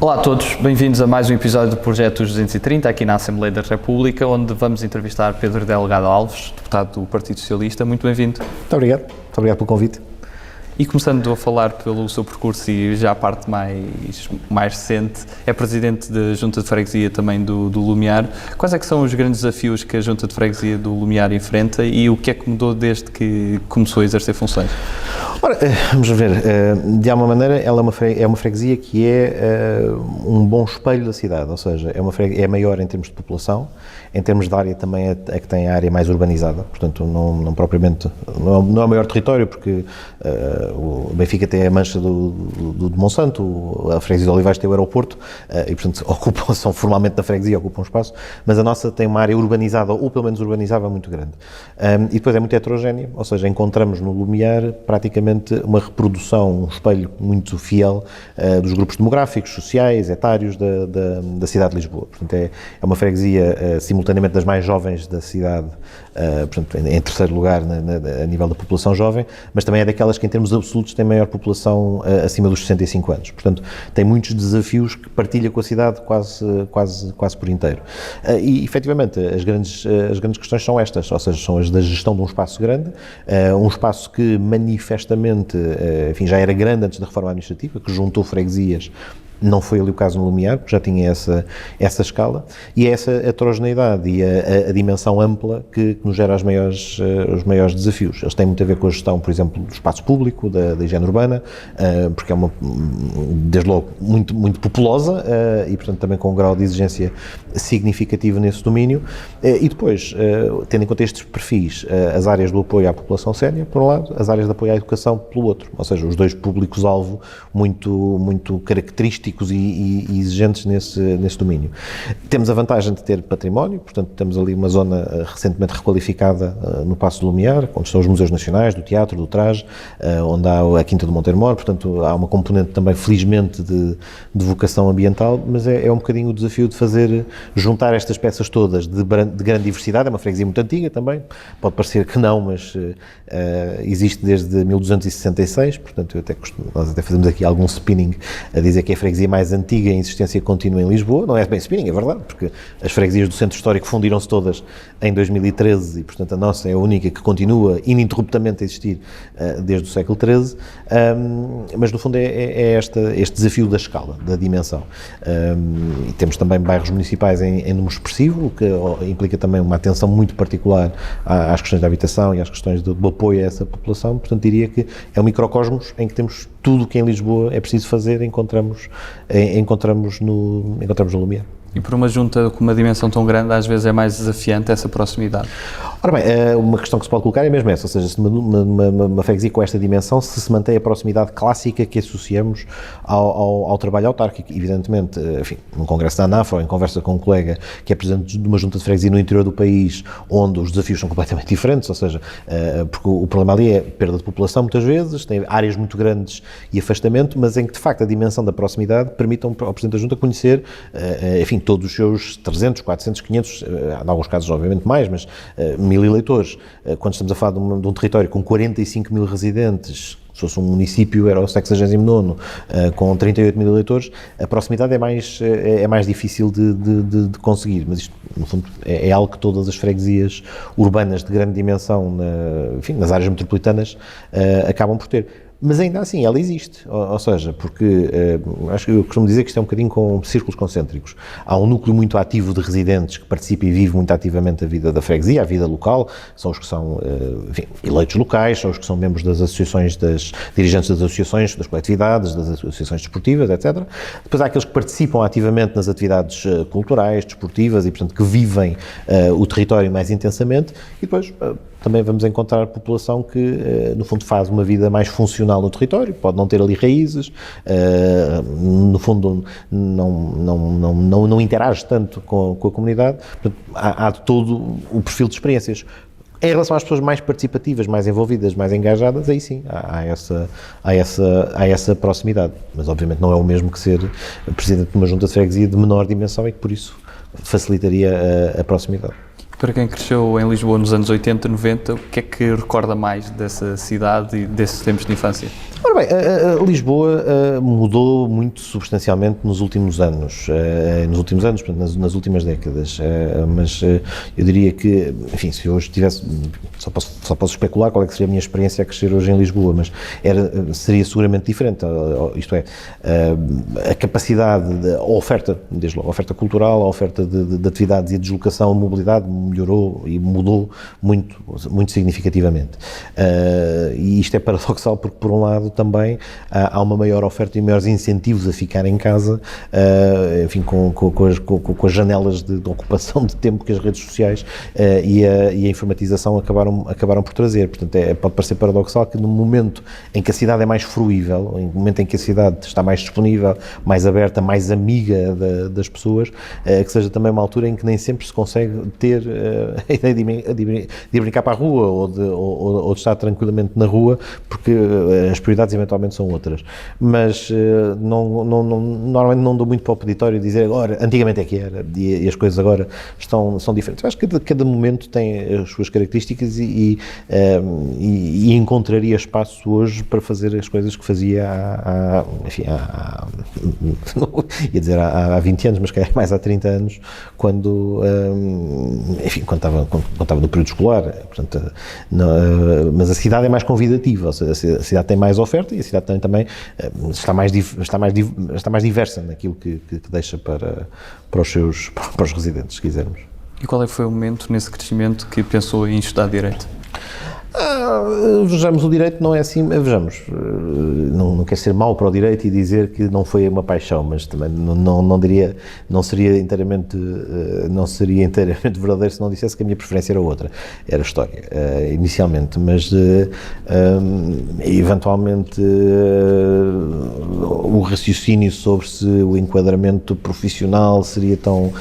Olá a todos, bem-vindos a mais um episódio do Projeto 230 aqui na Assembleia da República, onde vamos entrevistar Pedro Delgado Alves, deputado do Partido Socialista. Muito bem-vindo. Muito obrigado pelo convite. E começando a falar pelo seu percurso e já a parte mais recente, é presidente da Junta de Freguesia também do Lumiar. Quais é que são os grandes desafios que a Junta de Freguesia do Lumiar enfrenta e o que é que mudou desde que começou a exercer funções? Ora, vamos ver, de alguma maneira ela é uma freguesia que é um bom espelho da cidade, ou seja, é maior em termos de população, em termos de área também é que tem a área mais urbanizada, portanto não propriamente, não é o maior território porque o Benfica tem a mancha do Monsanto, a freguesia de Olivais tem o aeroporto e portanto são formalmente da freguesia, ocupam um espaço, mas a nossa tem uma área urbanizada, ou pelo menos urbanizável, muito grande. E depois é muito heterogénea, ou seja, encontramos no Lumiar praticamente uma reprodução, um espelho muito fiel dos grupos demográficos, sociais, etários da cidade de Lisboa. Portanto, é uma freguesia simultaneamente das mais jovens da cidade, portanto, em terceiro lugar a nível da população jovem, mas também é daquelas que em termos absolutos tem maior população acima dos 65 anos. Portanto, tem muitos desafios que partilha com a cidade quase por inteiro. E, efetivamente, as grandes questões são estas, ou seja, são as da gestão de um espaço grande, um espaço que manifestamente, enfim, já era grande antes da reforma administrativa, que juntou freguesias. Não foi ali o caso no Lumiar, porque já tinha essa escala, e é essa heterogeneidade e a dimensão ampla que nos gera os maiores desafios. Eles têm muito a ver com a gestão, por exemplo, do espaço público, da higiene urbana, porque é desde logo, muito populosa e, portanto, também com um grau de exigência significativo nesse domínio. E depois, tendo em conta estes perfis, as áreas do apoio à população sénior, por um lado, as áreas de apoio à educação, pelo outro. Ou seja, os dois públicos-alvo muito característicos e exigentes nesse domínio. Temos a vantagem de ter património, portanto temos ali uma zona recentemente requalificada no Paço do Lumiar, onde estão os museus nacionais, do teatro, do traje, onde há a Quinta do Monteiro Mor, portanto há uma componente também felizmente de vocação ambiental, mas é um bocadinho o desafio de juntar estas peças todas de grande diversidade. É uma freguesia muito antiga também, pode parecer que não, mas existe desde 1266, portanto nós até fazemos aqui algum spinning a dizer que é a freguesia mais antiga em existência contínua em Lisboa. Não é bem spinning, é verdade, porque as freguesias do centro histórico fundiram-se todas em 2013 e, portanto, a nossa é a única que continua ininterruptamente a existir desde o século XIII, mas, no fundo, é este desafio da escala, da dimensão. E temos também bairros municipais em número expressivo, o que implica também uma atenção muito particular às questões da habitação e às questões do apoio a essa população. Portanto, diria que é um microcosmos em que temos tudo o que em Lisboa é preciso fazer, encontramos no Lumiar. E por uma junta com uma dimensão tão grande, às vezes é mais desafiante essa proximidade? Ora bem, uma questão que se pode colocar é mesmo essa, ou seja, se uma freguesia com esta dimensão, se mantém a proximidade clássica que associamos ao trabalho autárquico. Evidentemente, enfim, num congresso da ANAF ou em conversa com um colega que é presidente de uma junta de freguesia no interior do país, onde os desafios são completamente diferentes, ou seja, porque o problema ali é perda de população muitas vezes, tem áreas muito grandes e afastamento, mas em que de facto a dimensão da proximidade permite ao presidente da junta conhecer, enfim, todos os seus 300, 400, 500, em alguns casos obviamente mais, mas 1000 eleitores. Quando estamos a falar de um território com 45 mil residentes, se fosse um município, era o 69º, com 38 mil eleitores, a proximidade é mais difícil de conseguir, mas isto, no fundo, é algo que todas as freguesias urbanas de grande dimensão, enfim, nas áreas metropolitanas, acabam por ter. Mas ainda assim, ela existe, ou seja, porque acho que eu costumo dizer que isto é um bocadinho com círculos concêntricos. Há um núcleo muito ativo de residentes que participa e vive muito ativamente a vida da freguesia, a vida local, são os que são, enfim, eleitos locais, são os que são membros das associações, dirigentes das associações, das coletividades, das associações desportivas, etc. Depois há aqueles que participam ativamente nas atividades culturais, desportivas e, portanto, que vivem o território mais intensamente e depois também vamos encontrar população que, no fundo, faz uma vida mais funcional no território, pode não ter ali raízes, no fundo não interage tanto com a comunidade. Portanto, há todo o perfil de experiências. Em relação às pessoas mais participativas, mais envolvidas, mais engajadas, aí sim, há essa proximidade. Mas, obviamente, não é o mesmo que ser presidente de uma junta de freguesia de menor dimensão e que, por isso, facilitaria a proximidade. Para quem cresceu em Lisboa nos anos 80, 90, o que é que recorda mais dessa cidade e desses tempos de infância? Ora bem, Lisboa mudou muito substancialmente nos últimos anos, portanto, nas últimas décadas, mas eu diria que, enfim, se hoje tivesse, só posso especular qual é que seria a minha experiência a crescer hoje em Lisboa, mas seria seguramente diferente, isto é, a capacidade, a oferta, desde logo, a oferta cultural, a oferta de atividades e a deslocação, a mobilidade melhorou e mudou muito, muito significativamente. E isto é paradoxal porque, por um lado, também há uma maior oferta e maiores incentivos a ficar em casa, enfim, com as janelas de ocupação de tempo que as redes sociais e a informatização acabaram por trazer. Portanto, pode parecer paradoxal que no momento em que a cidade é mais fruível, no momento em que a cidade está mais disponível, mais aberta, mais amiga das pessoas, que seja também uma altura em que nem sempre se consegue ter a ideia de ir brincar para a rua ou de estar tranquilamente na rua, porque as prioridades eventualmente são outras, mas normalmente não dou muito para o peditório dizer agora, antigamente é que era, e as coisas agora são diferentes. Eu acho que cada momento tem as suas características e encontraria espaço hoje para fazer as coisas que fazia ia dizer há 20 anos, mas que é mais há 30 anos, quando estava no período escolar, portanto, mas a cidade é mais convidativa, ou seja, a cidade tem mais oferta e a cidade também está mais diversa naquilo que deixa para os residentes, se quisermos. E qual foi o momento nesse crescimento que pensou em estudar Direito? Vejamos, o direito não é assim, vejamos, não quer ser mau para o direito e dizer que não foi uma paixão, mas também não seria inteiramente verdadeiro se não dissesse que a minha preferência era outra, era a história, inicialmente, mas eventualmente o raciocínio sobre se o enquadramento profissional seria tão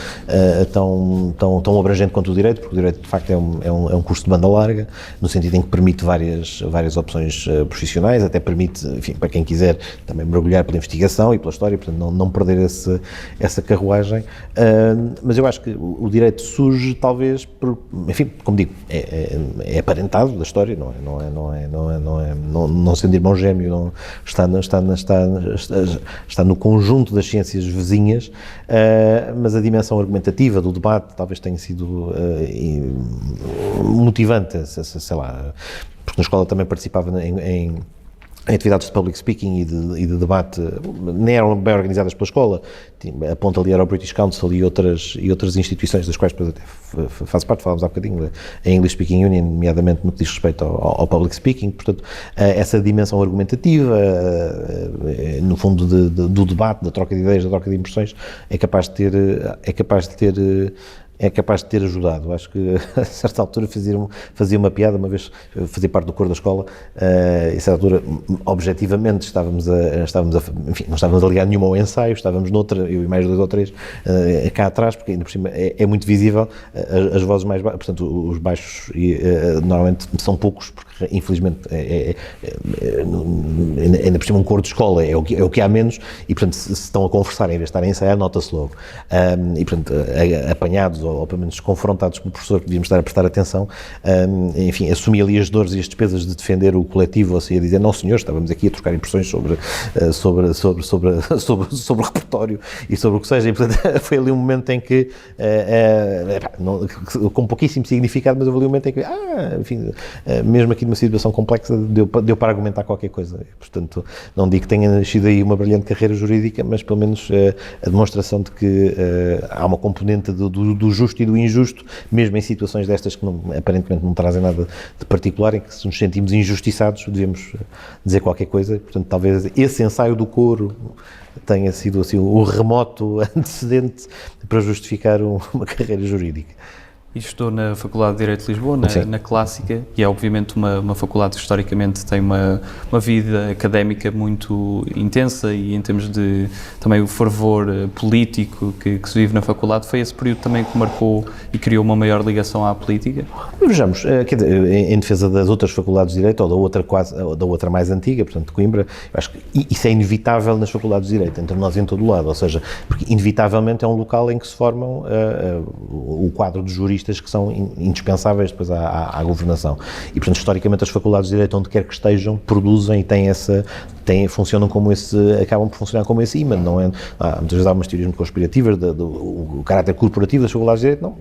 abrangente quanto o direito, porque o direito de facto é um curso de banda larga, no sentido em que permite várias opções profissionais, até permite, enfim, para quem quiser também mergulhar pela investigação e pela história, portanto não perder essa carruagem, mas eu acho que o direito surge talvez enfim, como digo, é aparentado da história, não sendo irmão gêmeo, não está no conjunto das ciências vizinhas, mas a dimensão argumentativa do debate talvez tenha sido motivante, sei lá, porque na escola também participava em atividades de public speaking e de debate, nem eram bem organizadas pela escola, a ponta ali era o British Council e outras instituições das quais depois até faço parte, falámos há bocadinho, a English Speaking Union, nomeadamente no que diz respeito ao public speaking, portanto, essa dimensão argumentativa, no fundo do debate, da troca de ideias, da troca de impressões, é capaz de ter ajudado. Acho que a certa altura fazia uma piada, uma vez fazia parte do coro da escola, e a certa altura, objetivamente, enfim, não estávamos a ligar nenhuma ao ensaio, estávamos noutra, eu e mais 2 ou 3, cá atrás, porque ainda por cima é muito visível as vozes mais baixas, portanto, os baixos normalmente são poucos, porque infelizmente ainda por cima um coro de escola é o que há menos, e portanto, se estão a conversar em vez de estarem a ensaiar, nota-se logo. E portanto, apanhados ou pelo menos confrontados com o professor, que devíamos estar a prestar atenção, enfim, assumi ali as dores e as despesas de defender o coletivo, ou seja, a dizer, não senhor, estávamos aqui a trocar impressões sobre o repertório e sobre o que seja, e portanto foi ali um momento em que, com pouquíssimo significado, mas houve ali um momento em que, enfim, mesmo aqui numa situação complexa, deu para argumentar qualquer coisa, e, portanto, não digo que tenha nascido aí uma brilhante carreira jurídica, mas pelo menos a demonstração de que há uma componente do justo e do injusto, mesmo em situações destas que aparentemente não trazem nada de particular, em que se nos sentimos injustiçados, devemos dizer qualquer coisa. Portanto, talvez esse ensaio do coro tenha sido assim o remoto antecedente para justificar uma carreira jurídica. E estou na Faculdade de Direito de Lisboa, na Clássica, e é obviamente uma faculdade que historicamente tem uma vida académica muito intensa, e em termos de também o fervor político que se vive na faculdade, foi esse período também que marcou e criou uma maior ligação à política? Vejamos, quer dizer, em defesa das outras faculdades de Direito, ou da outra mais antiga, portanto de Coimbra, acho que isso é inevitável nas faculdades de Direito, entre nós e em todo o lado, ou seja, porque inevitavelmente é um local em que se formam o quadro de juristas juristas que são indispensáveis depois à governação. E, portanto, historicamente as faculdades de Direito, onde quer que estejam, produzem e funcionam como acabam por funcionar como esse imã, não é? Muitas vezes há umas teorias muito conspirativas o caráter corporativo das faculdades de Direito,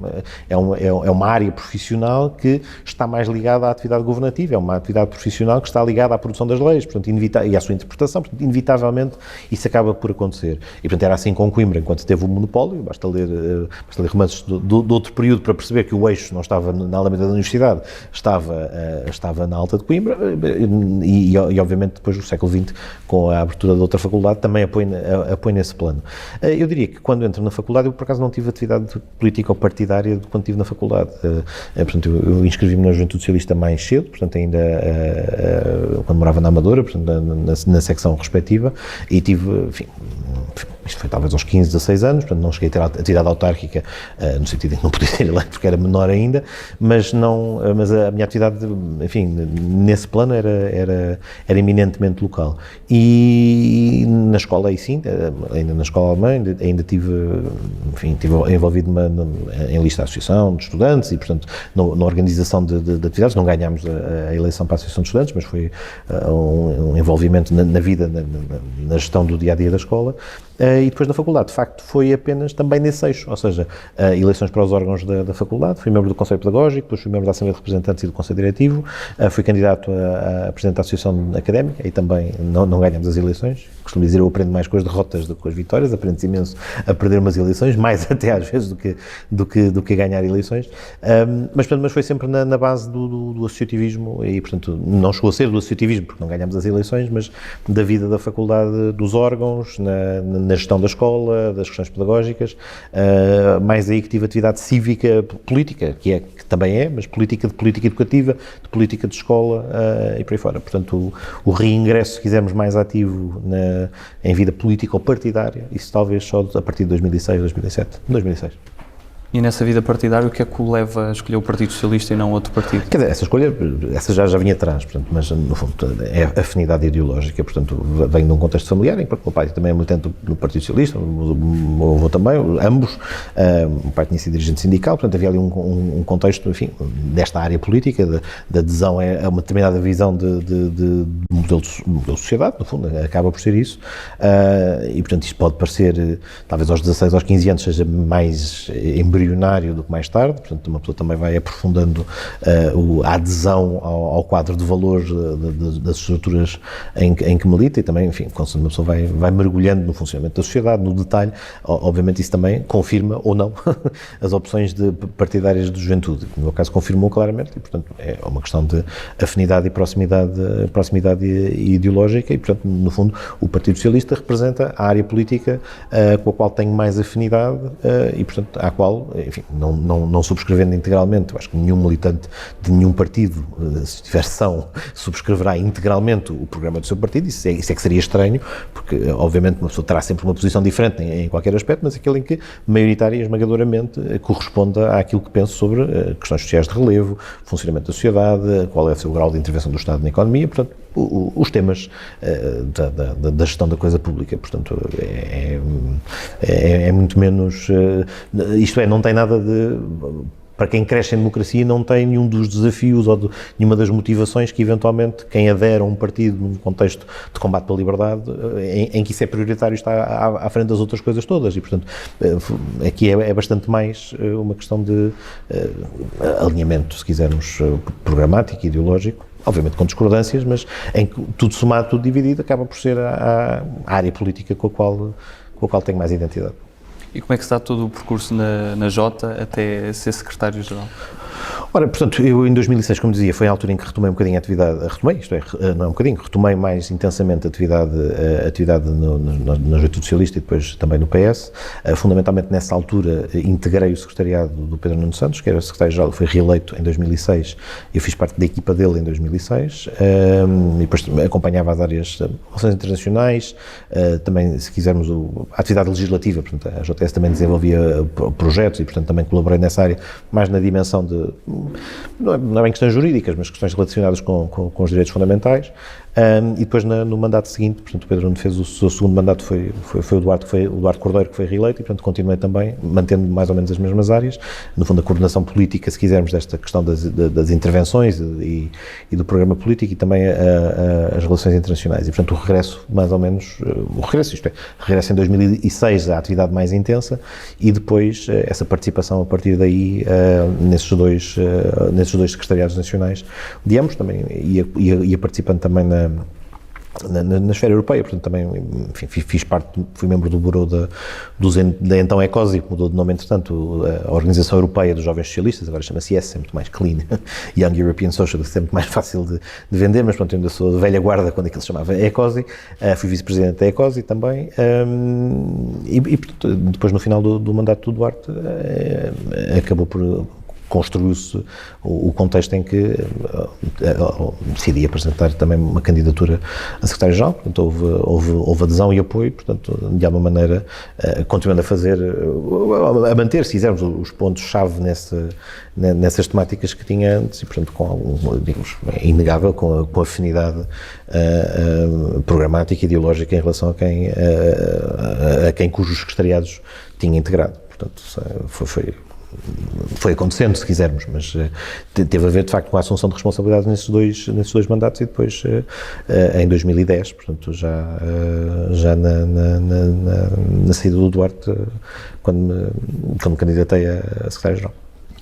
não, é uma área profissional que está mais ligada à atividade governativa, é uma atividade profissional que está ligada à produção das leis, portanto, e à sua interpretação, portanto, inevitavelmente isso acaba por acontecer. E, portanto, era assim com Coimbra, enquanto teve o monopólio, basta ler romances de outro período para perceber que o eixo não estava na Alameda da Universidade, estava na Alta de Coimbra, e obviamente depois do século XX, com a abertura de outra faculdade, também apoia nesse plano. Eu diria que quando entro na faculdade, eu por acaso não tive atividade política ou partidária quando estive na faculdade. Portanto, eu inscrevi-me na Juventude Socialista mais cedo, portanto, ainda quando morava na Amadora, portanto, na secção respectiva, e tive, enfim, isto foi talvez aos 15, 16 anos, portanto não cheguei a ter atividade autárquica, no sentido em que não podia ser eleito porque era menor ainda, mas a minha atividade, enfim, nesse plano era eminentemente local. E na escola aí sim, ainda na escola alemã, ainda estive envolvido em lista de associação de estudantes e, portanto, na organização de atividades. Não ganhámos a eleição para a associação de estudantes, mas foi um envolvimento na vida, na gestão do dia-a-dia da escola. E depois na faculdade, de facto, foi apenas também nesse eixo, ou seja, eleições para os órgãos da faculdade, fui membro do Conselho Pedagógico, depois fui membro da Assembleia de Representantes e do Conselho Diretivo, fui candidato a presidente da Associação Académica e também não ganhamos as eleições. Costumo dizer, eu aprendo mais com as derrotas do que com as vitórias, aprendo imenso a perder umas eleições, mais até às vezes do que ganhar eleições, mas foi sempre na base do associativismo e, portanto, não chegou a ser do associativismo, porque não ganhamos as eleições, mas da vida da faculdade, dos órgãos, na gestão da escola, das questões pedagógicas, mais aí que tive atividade cívica, política, que também é, mas política educativa, de política de escola e por aí fora. Portanto, o reingresso, se quisermos, mais ativo em vida política ou partidária, isso talvez só a partir de 2006, 2007, 2006. E nessa vida partidária, o que é que o leva a escolher o Partido Socialista e não outro partido? Quer dizer, essa escolha, já vinha atrás, portanto, mas no fundo é afinidade ideológica, portanto, vem de um contexto familiar, em que o meu pai também é militante do Partido Socialista, o meu avô também, ambos, o pai tinha sido dirigente sindical, portanto havia ali um contexto, enfim, desta área política, de adesão a uma determinada visão de modelo de sociedade, no fundo, acaba por ser isso, e portanto isto pode parecer, talvez aos 16, aos 15 anos seja mais embrionário do que mais tarde, portanto uma pessoa também vai aprofundando a adesão ao quadro de valores das estruturas em que milita e também, enfim, quando uma pessoa vai mergulhando no funcionamento da sociedade, no detalhe, obviamente isso também confirma ou não as opções partidárias de juventude, que no meu caso confirmou claramente e, portanto, é uma questão de afinidade e proximidade ideológica e, portanto, no fundo, o Partido Socialista representa a área política com a qual tenho mais afinidade e, portanto, à qual, enfim, não subscrevendo integralmente, eu acho que nenhum militante de nenhum partido, se tiver são, subscreverá integralmente o programa do seu partido, isso é que seria estranho, porque, obviamente, uma pessoa terá sempre uma posição diferente em qualquer aspecto, mas aquele em que, maioritária e esmagadoramente, corresponda àquilo que penso sobre questões sociais de relevo, funcionamento da sociedade, qual é o seu grau de intervenção do Estado na economia, portanto, os temas da gestão da coisa pública, portanto, é muito menos, isto é, não tem nada de, para quem cresce em democracia, não tem nenhum dos desafios ou nenhuma das motivações que, eventualmente, quem adere a um partido num contexto de combate pela liberdade, em que isso é prioritário, está à frente das outras coisas todas e, portanto, aqui é bastante mais uma questão de alinhamento, se quisermos, programático, ideológico, obviamente com discordâncias, mas em que tudo somado, tudo dividido, acaba por ser a área política com a qual tenho mais identidade. E como é que está todo o percurso na Jota até ser secretário-geral? Ora, portanto, eu em 2006, como dizia, foi a altura em que retomei um bocadinho a atividade, não é um bocadinho, retomei mais intensamente a atividade na Juventude Socialista e depois também no PS. Fundamentalmente nessa altura integrei o secretariado do Pedro Nuno Santos, que era o secretário-geral, foi reeleito em 2006, eu fiz parte da equipa dele em 2006, e depois acompanhava as áreas de relações internacionais, também, se quisermos, a atividade legislativa, portanto, a JS também desenvolvia projetos e, portanto, também colaborei nessa área, mais na dimensão não é bem questões jurídicas, mas questões relacionadas com os direitos fundamentais. E depois no mandato seguinte, portanto, o Pedro Nuno fez o seu segundo mandato, foi o Duarte Cordeiro que foi reeleito, e portanto continuei também, mantendo mais ou menos as mesmas áreas, no fundo a coordenação política, se quisermos, desta questão das intervenções e do programa político, e também as relações internacionais, e portanto o regresso, mais ou menos, regresso em 2006 à atividade mais intensa, e depois essa participação a partir daí nesses dois secretariados nacionais de ambos, também ia participando também na esfera europeia, portanto também, enfim, fiz parte, fui membro do bureau da então ECOSI, que mudou de nome entretanto, a Organização Europeia dos Jovens Socialistas, agora chama-se YES, é muito mais clean, Young European Socialists, é muito mais fácil de vender, mas pronto, eu ainda sou de velha guarda quando aquilo se chamava ECOSI, fui vice-presidente da ECOSI também, e portanto, depois no final do mandato do Duarte, acabou por construiu-se o contexto em que decidi apresentar também uma candidatura a secretário-geral, portanto houve adesão e apoio, portanto de alguma maneira continuando a manter, se quisermos, os pontos-chave nessas temáticas que tinha antes, e portanto digamos, é inegável, com a afinidade programática e ideológica em relação a quem cujos secretariados tinha integrado, portanto foi acontecendo, se quisermos, mas teve a ver, de facto, com a assunção de responsabilidades nesses dois mandatos, e depois, em 2010, portanto, já na saída do Duarte, quando me candidatei a secretário-geral.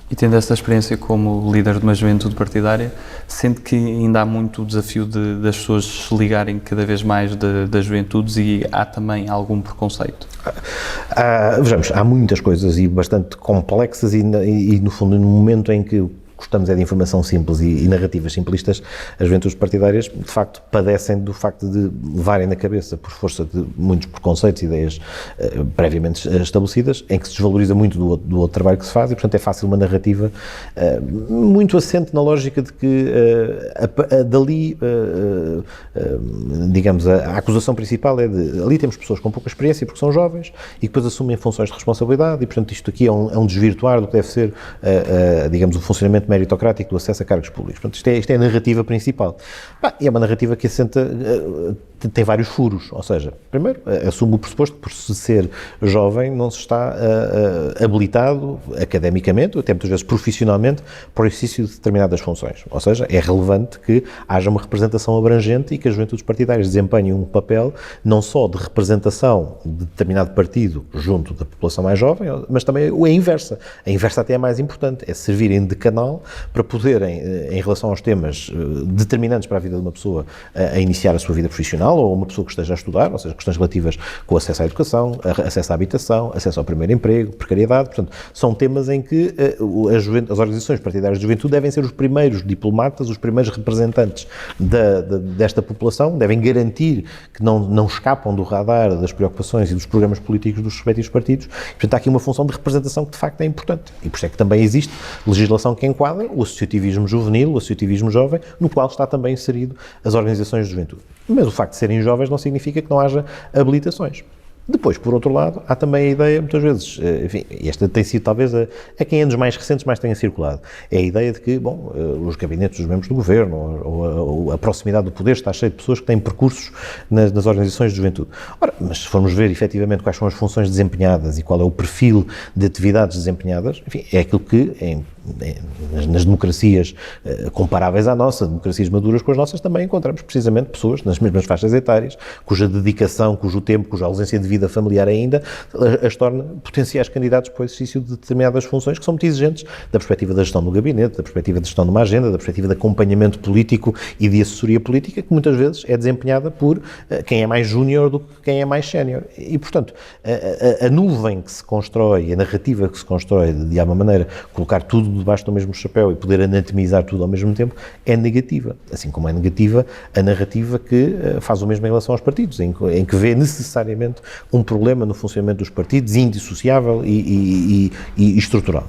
E tendo esta experiência como líder de uma juventude partidária, sente que ainda há muito o desafio das pessoas se ligarem cada vez mais das juventudes, e há também algum preconceito? Vejamos, há muitas coisas e bastante complexas, e no fundo, no momento em que gostamos de informação simples e narrativas simplistas, as juventudes partidárias, de facto, padecem do facto de levarem na cabeça, por força de muitos preconceitos e ideias previamente estabelecidas, em que se desvaloriza muito do outro trabalho que se faz, e, portanto, é fácil uma narrativa muito assente na lógica de que dali, digamos, a acusação principal é de ali temos pessoas com pouca experiência porque são jovens e que depois assumem funções de responsabilidade, e, portanto, isto aqui é um desvirtuar do que deve ser, digamos, o funcionamento meritocrático do acesso a cargos públicos. Portanto, isto é a narrativa principal. E é uma narrativa que assenta, tem vários furos, ou seja, primeiro, assume o pressuposto que por se ser jovem não se está habilitado academicamente, ou até muitas vezes profissionalmente, para o exercício de determinadas funções. Ou seja, é relevante que haja uma representação abrangente e que as juventudes partidárias desempenhem um papel não só de representação de determinado partido junto da população mais jovem, mas também a inversa. A inversa até é mais importante, é servirem de canal para poderem, em relação aos temas determinantes para a vida de uma pessoa a iniciar a sua vida profissional, ou uma pessoa que esteja a estudar, ou seja, questões relativas com acesso à educação, acesso à habitação, acesso ao primeiro emprego, precariedade, portanto, são temas em que as organizações partidárias de juventude devem ser os primeiros diplomatas, os primeiros representantes desta população, devem garantir que não escapam do radar das preocupações e dos programas políticos dos respectivos partidos, e, portanto, há aqui uma função de representação que de facto é importante, e por isso é que também existe legislação que enquadra o associativismo juvenil, o associativismo jovem, no qual está também inserido as organizações de juventude. Mas o facto de serem jovens não significa que não haja habilitações. Depois, por outro lado, há também a ideia, muitas vezes, enfim, esta tem sido talvez a que em anos mais recentes mais tenha circulado, é a ideia de que, bom, os gabinetes dos membros do governo ou a proximidade do poder está cheio de pessoas que têm percursos nas organizações de juventude. Ora, mas se formos ver efetivamente quais são as funções desempenhadas e qual é o perfil de atividades desempenhadas, enfim, é aquilo que nas democracias comparáveis à nossa, democracias maduras com as nossas, também encontramos precisamente pessoas nas mesmas faixas etárias, cuja dedicação, cujo tempo, cuja ausência de vida familiar ainda as torna potenciais candidatos para o exercício de determinadas funções que são muito exigentes da perspectiva da gestão do gabinete, da perspectiva de gestão de uma agenda, da perspectiva de acompanhamento político e de assessoria política, que muitas vezes é desempenhada por quem é mais júnior do que quem é mais sénior. E, portanto, a nuvem que se constrói, a narrativa que se constrói de alguma maneira colocar tudo debaixo do mesmo chapéu e poder anatomizar tudo ao mesmo tempo, é negativa. Assim como é negativa a narrativa que faz o mesmo em relação aos partidos, em que vê necessariamente um problema no funcionamento dos partidos, indissociável e estrutural.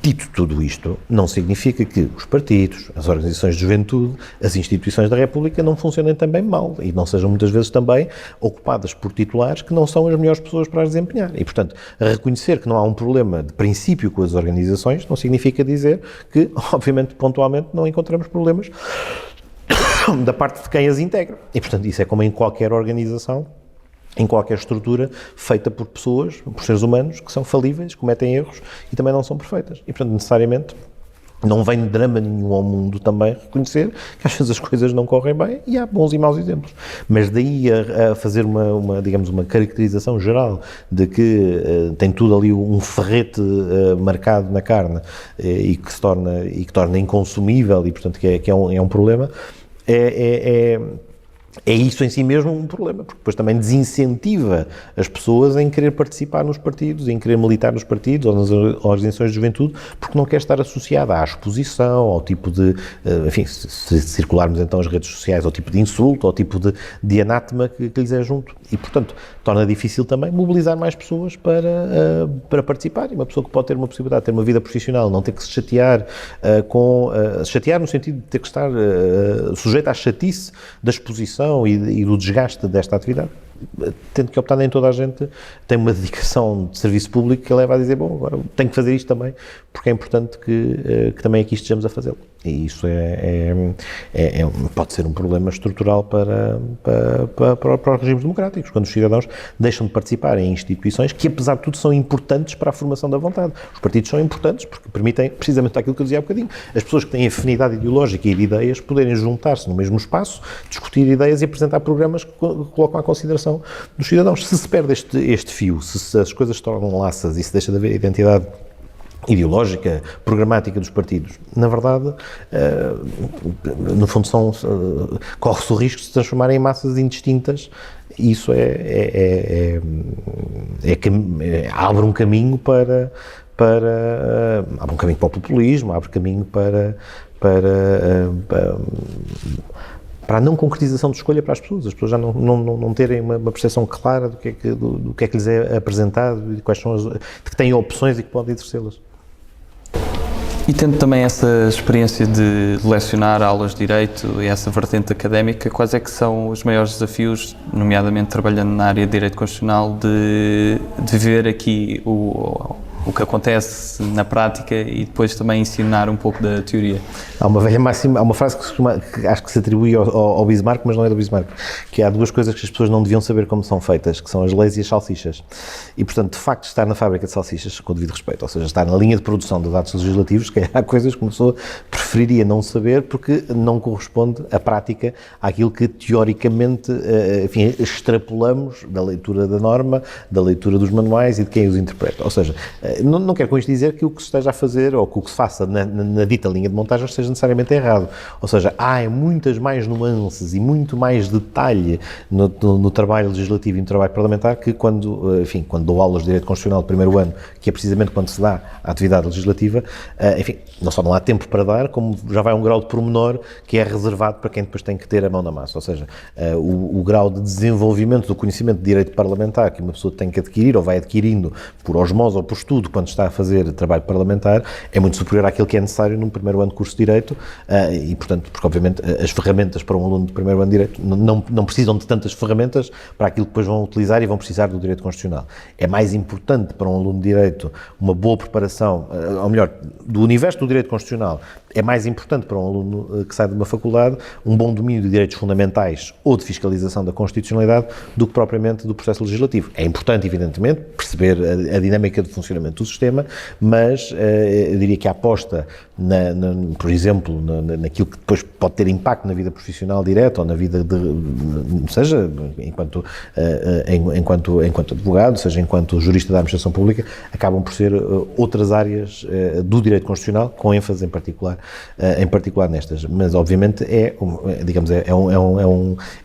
Dito tudo isto, não significa que os partidos, as organizações de juventude, as instituições da República não funcionem também mal e não sejam muitas vezes também ocupadas por titulares que não são as melhores pessoas para as desempenhar. E, portanto, reconhecer que não há um problema de princípio com as organizações não significa dizer que, obviamente, pontualmente não encontramos problemas da parte de quem as integra. E, portanto, isso é como em qualquer organização, em qualquer estrutura feita por pessoas, por seres humanos, que são falíveis, cometem erros e também não são perfeitas. E, portanto, necessariamente, não vem drama nenhum ao mundo também reconhecer que às vezes as coisas não correm bem e há bons e maus exemplos. Mas daí a fazer digamos, uma caracterização geral de que tem tudo ali um ferrete marcado na carne e que torna inconsumível e, portanto, que é um problema, é isso em si mesmo um problema, porque depois também desincentiva as pessoas em querer participar nos partidos, em querer militar nos partidos ou nas organizações de juventude, porque não quer estar associada à exposição, ao tipo de, enfim, se circularmos então as redes sociais, ao tipo de insulto, ao tipo de anátema que lhes é junto. E, portanto, torna difícil também mobilizar mais pessoas para participar. E uma pessoa que pode ter uma possibilidade de ter uma vida profissional, não ter que se chatear chatear no sentido de ter que estar sujeito à chatice da exposição e do desgaste desta atividade, tendo que optar, nem toda a gente tem uma dedicação de serviço público que leva a dizer, bom, agora tenho que fazer isto também, porque é importante que também aqui estejamos a fazê-lo. E isso pode ser um problema estrutural para os regimes democráticos, quando os cidadãos deixam de participar em instituições que, apesar de tudo, são importantes para a formação da vontade. Os partidos são importantes porque permitem, precisamente aquilo que eu dizia há bocadinho, as pessoas que têm afinidade ideológica e de ideias poderem juntar-se no mesmo espaço, discutir ideias e apresentar programas que colocam à consideração dos cidadãos. Se perde este fio, se as coisas se tornam laças e se deixa de haver identidade ideológica, programática dos partidos, na verdade, no fundo corre-se o risco de se transformarem em massas indistintas e isso abre um caminho para abre um caminho para o populismo, abre caminho para a não concretização de escolha para as pessoas já não terem uma percepção clara do que é que lhes é apresentado e quais são de que têm opções e que podem exercê-las. E tendo também essa experiência de lecionar aulas de Direito e essa vertente académica, quais é que são os maiores desafios, nomeadamente trabalhando na área de Direito Constitucional, de ver aqui o que acontece na prática e depois também ensinar um pouco da teoria? Há uma velha máxima, há uma frase que acho que se atribui ao Bismarck, mas não é do Bismarck, que há duas coisas que as pessoas não deviam saber como são feitas, que são as leis e as salsichas. E, portanto, de facto, estar na fábrica de salsichas, com o devido respeito, ou seja, estar na linha de produção dos atos legislativos, que há coisas que uma pessoa preferiria não saber porque não corresponde à prática àquilo que teoricamente, enfim, extrapolamos da leitura da norma, da leitura dos manuais e de quem os interpreta. Ou seja, não quero com isto dizer que o que se esteja a fazer ou que o que se faça na dita linha de montagem esteja necessariamente errado. Ou seja, há muitas mais nuances e muito mais detalhe no trabalho legislativo e no trabalho parlamentar que quando dou aulas de Direito Constitucional de primeiro ano, que é precisamente quando se dá a atividade legislativa, enfim, não só não há tempo para dar, como já vai um grau de pormenor que é reservado para quem depois tem que ter a mão na massa. Ou seja, o grau de desenvolvimento do conhecimento de direito parlamentar que uma pessoa tem que adquirir ou vai adquirindo por osmose ou por estudo quando está a fazer trabalho parlamentar é muito superior àquilo que é necessário num primeiro ano de curso de Direito e, portanto, porque obviamente as ferramentas para um aluno de primeiro ano de Direito não precisam de tantas ferramentas para aquilo que depois vão utilizar e vão precisar do Direito Constitucional. É mais importante para um aluno de Direito uma boa preparação, ou melhor, do universo do Direito Constitucional, é mais importante para um aluno que sai de uma faculdade um bom domínio de direitos fundamentais ou de fiscalização da constitucionalidade do que propriamente do processo legislativo. É importante, evidentemente, perceber a dinâmica de funcionamento do sistema, mas eu diria que a aposta, por exemplo, naquilo que depois pode ter impacto na vida profissional direta ou na vida, seja enquanto advogado, seja enquanto jurista da administração pública, acabam por ser outras áreas do direito constitucional, com ênfase em particular nestas. Mas, obviamente, é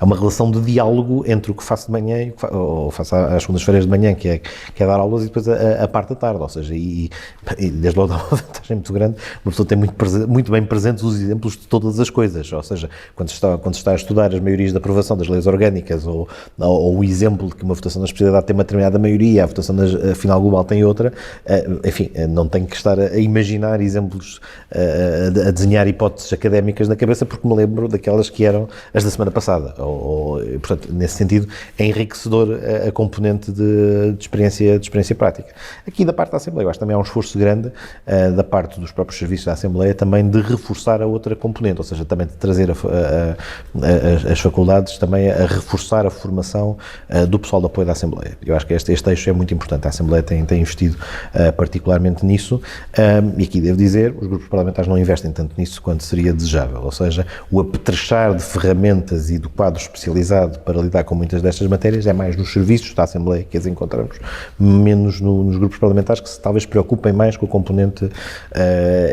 uma relação de diálogo entre o que faço de manhã ou faço às segundas-feiras de manhã, que é dar aulas, e depois a parte da tarde. Ou seja, e desde logo dá uma vantagem muito grande, uma pessoa tem muito bem presentes os exemplos de todas as coisas. Ou seja, quando se está a estudar as maiorias de aprovação das leis orgânicas ou o exemplo de que uma votação na especialidade tem uma determinada maioria, a votação na final global tem outra, enfim, não tenho que estar a imaginar exemplos, a desenhar hipóteses académicas na cabeça, porque me lembro daquelas que eram as da semana passada, ou portanto, nesse sentido, é enriquecedor a componente de experiência prática. Aqui da parte da Assembleia, eu acho que também há um esforço grande da parte dos próprios serviços da Assembleia também de reforçar a outra componente, ou seja, também de trazer as faculdades também a reforçar a formação do pessoal de apoio da Assembleia. Eu acho que este eixo é muito importante. A Assembleia tem investido particularmente nisso, e aqui devo dizer, os grupos parlamentares não investem tanto nisso quanto seria desejável, ou seja, o apetrechar de ferramentas e do quadro especializado para lidar com muitas destas matérias é mais nos serviços da Assembleia que as encontramos, menos nos grupos parlamentares, que talvez se preocupem mais com o componente,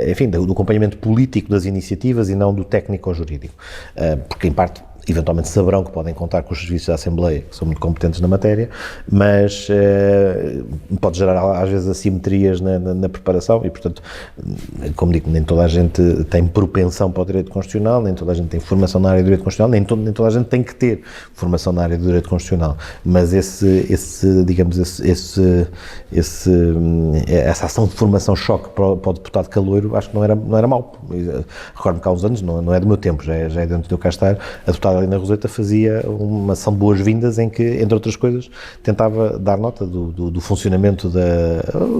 enfim, do acompanhamento político das iniciativas e não do técnico-jurídico, porque em parte eventualmente saberão que podem contar com os serviços da Assembleia, que são muito competentes na matéria, mas pode gerar às vezes assimetrias na preparação e, portanto, como digo, nem toda a gente tem propensão para o direito constitucional, nem toda a gente tem formação na área do direito constitucional, nem toda a gente tem que ter formação na área do direito constitucional, mas essa ação de formação-choque para o deputado caloiro, acho que não era mau. Recordo-me que há uns anos, não é do meu tempo, já é de antes de eu cá estar, a deputada Helena Roseta fazia uma ação de boas-vindas em que, entre outras coisas, tentava dar nota do funcionamento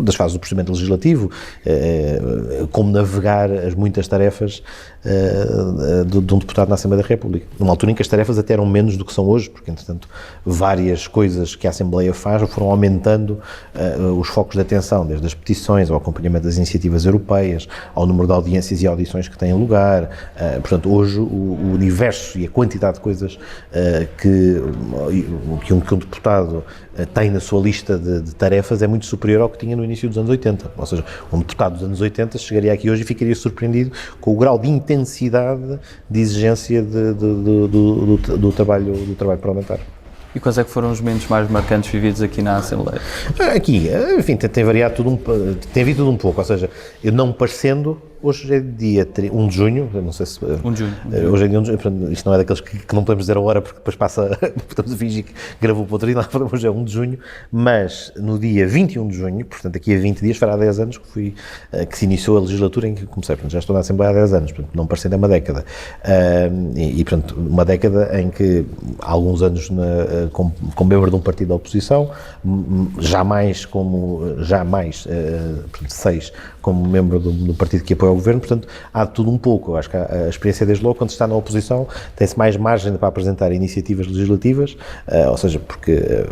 das fases do procedimento legislativo, como navegar as muitas tarefas de um deputado na Assembleia da República. Numa altura em que as tarefas até eram menos do que são hoje, porque, entretanto, várias coisas que a Assembleia faz foram aumentando os focos de atenção, desde as petições ao acompanhamento das iniciativas europeias, ao número de audiências e audições que têm lugar. Portanto, hoje o universo e a quantidade de coisas que um deputado tem na sua lista de tarefas é muito superior ao que tinha no início dos anos 80. Ou seja, um deputado dos anos 80 chegaria aqui hoje e ficaria surpreendido com o grau de intensidade de exigência do trabalho parlamentar. E quais é que foram os momentos mais marcantes vividos aqui na Assembleia? Aqui, enfim, tem variado tem havido tudo um pouco, ou seja, eu não me parecendo. Hoje é dia 1 de junho, não sei se... 1 de junho. Hoje é dia 1 de junho, portanto, isto não é daqueles que não podemos dizer a hora, porque depois estamos a fingir que gravou para outro dia, hoje é 1 de junho, mas no dia 21 de junho, portanto, daqui a 20 dias, fará 10 anos que se iniciou a legislatura em que comecei, portanto, já estou na Assembleia há 10 anos, portanto, não parecendo é uma década. Portanto, uma década em que, há alguns anos como membro de um partido da oposição, jamais, portanto, 6 como membro do partido que apoia ao governo, portanto, há de tudo um pouco. Eu acho que a experiência desde logo, quando se está na oposição, tem-se mais margem para apresentar iniciativas legislativas, ou seja, porque,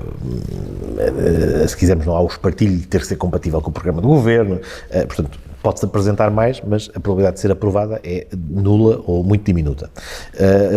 se quisermos, não há o espartilho de ter que ser compatível com o programa do governo, portanto, pode-se apresentar mais, mas a probabilidade de ser aprovada é nula ou muito diminuta.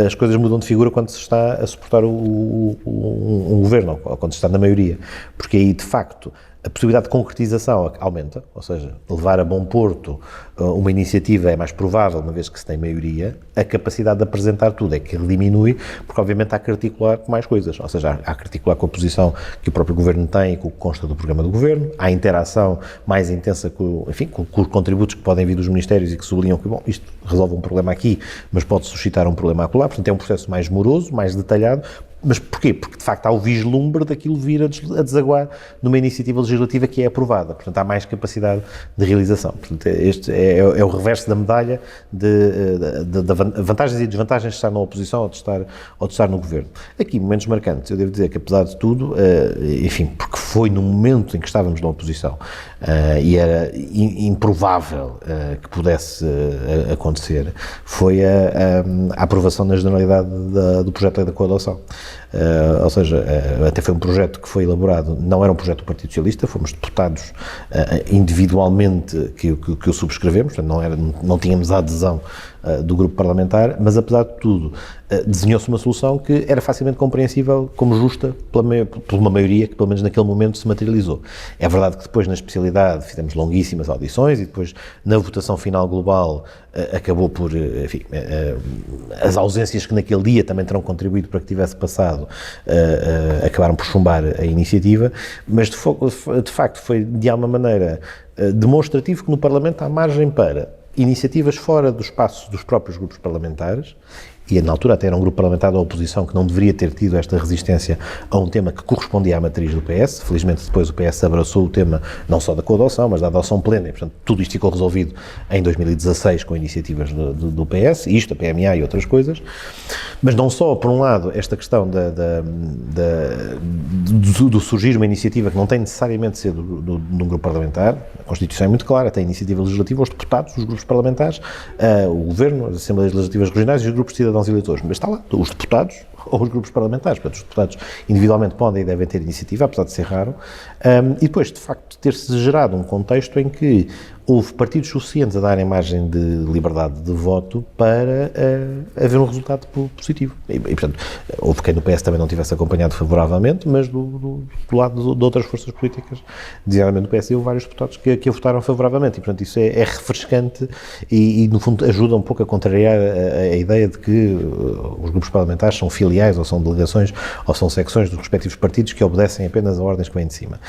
As coisas mudam de figura quando se está a suportar um governo, ou quando se está na maioria, porque aí, de facto, a possibilidade de concretização aumenta, ou seja, levar a bom porto uma iniciativa é mais provável, uma vez que se tem maioria, a capacidade de apresentar tudo é que diminui, porque obviamente há que articular com mais coisas, ou seja, há que articular com a posição que o próprio governo tem e com o que consta do programa do governo, há interação mais intensa com os contributos que podem vir dos ministérios e que sublinham que, bom, isto resolve um problema aqui, mas pode suscitar um problema acolá, portanto é um processo mais moroso, mais detalhado. Mas porquê? Porque, de facto, há o vislumbre daquilo vir a desaguar numa iniciativa legislativa que é aprovada. Portanto, há mais capacidade de realização. Portanto, este é o reverso da medalha de vantagens e desvantagens de estar na oposição ou de estar no governo. Aqui, momentos marcantes. Eu devo dizer que, apesar de tudo, enfim, porque foi no momento em que estávamos na oposição e era improvável que pudesse acontecer, foi a aprovação na generalidade do projeto de lei da coadunação. Ou seja, até foi um projeto que foi elaborado, não era um projeto do Partido Socialista, fomos deputados individualmente que o subscrevemos, portanto não tínhamos a adesão do grupo parlamentar, mas apesar de tudo desenhou-se uma solução que era facilmente compreensível como justa por uma maioria que pelo menos naquele momento se materializou. É verdade que depois na especialidade fizemos longuíssimas audições e depois na votação final global acabou por, enfim, as ausências que naquele dia também terão contribuído para que tivesse passado acabaram por chumbar a iniciativa, mas de facto foi de alguma maneira demonstrativo que no Parlamento há margem para iniciativas fora do espaço dos próprios grupos parlamentares e na altura até era um grupo parlamentar da oposição que não deveria ter tido esta resistência a um tema que correspondia à matriz do PS. Felizmente depois o PS abraçou o tema não só da coadoção, mas da adoção plena, e portanto tudo isto ficou resolvido em 2016 com iniciativas do PS, isto, a PMA e outras coisas. Mas não só, por um lado, esta questão do surgir uma iniciativa que não tem necessariamente de ser de um grupo parlamentar. A Constituição é muito clara, tem iniciativa legislativa, os deputados, os grupos parlamentares, o Governo, as Assembleias Legislativas Regionais e os grupos de cidadãos e eleitores. Mas está lá, os deputados ou os grupos parlamentares. Portanto, os deputados individualmente podem e devem ter iniciativa, apesar de ser raro. E depois, de facto, ter-se gerado um contexto em que houve partidos suficientes a darem margem de liberdade de voto para haver um resultado positivo. E, portanto, houve quem no PS também não tivesse acompanhado favoravelmente, mas do lado de outras forças políticas, designadamente do PS, houve vários deputados que a votaram favoravelmente. E, portanto, isso é refrescante e, no fundo, ajuda um pouco a contrariar a ideia de que os grupos parlamentares são filiais ou são delegações ou são secções dos respectivos partidos que obedecem apenas a ordens que vêm de cima.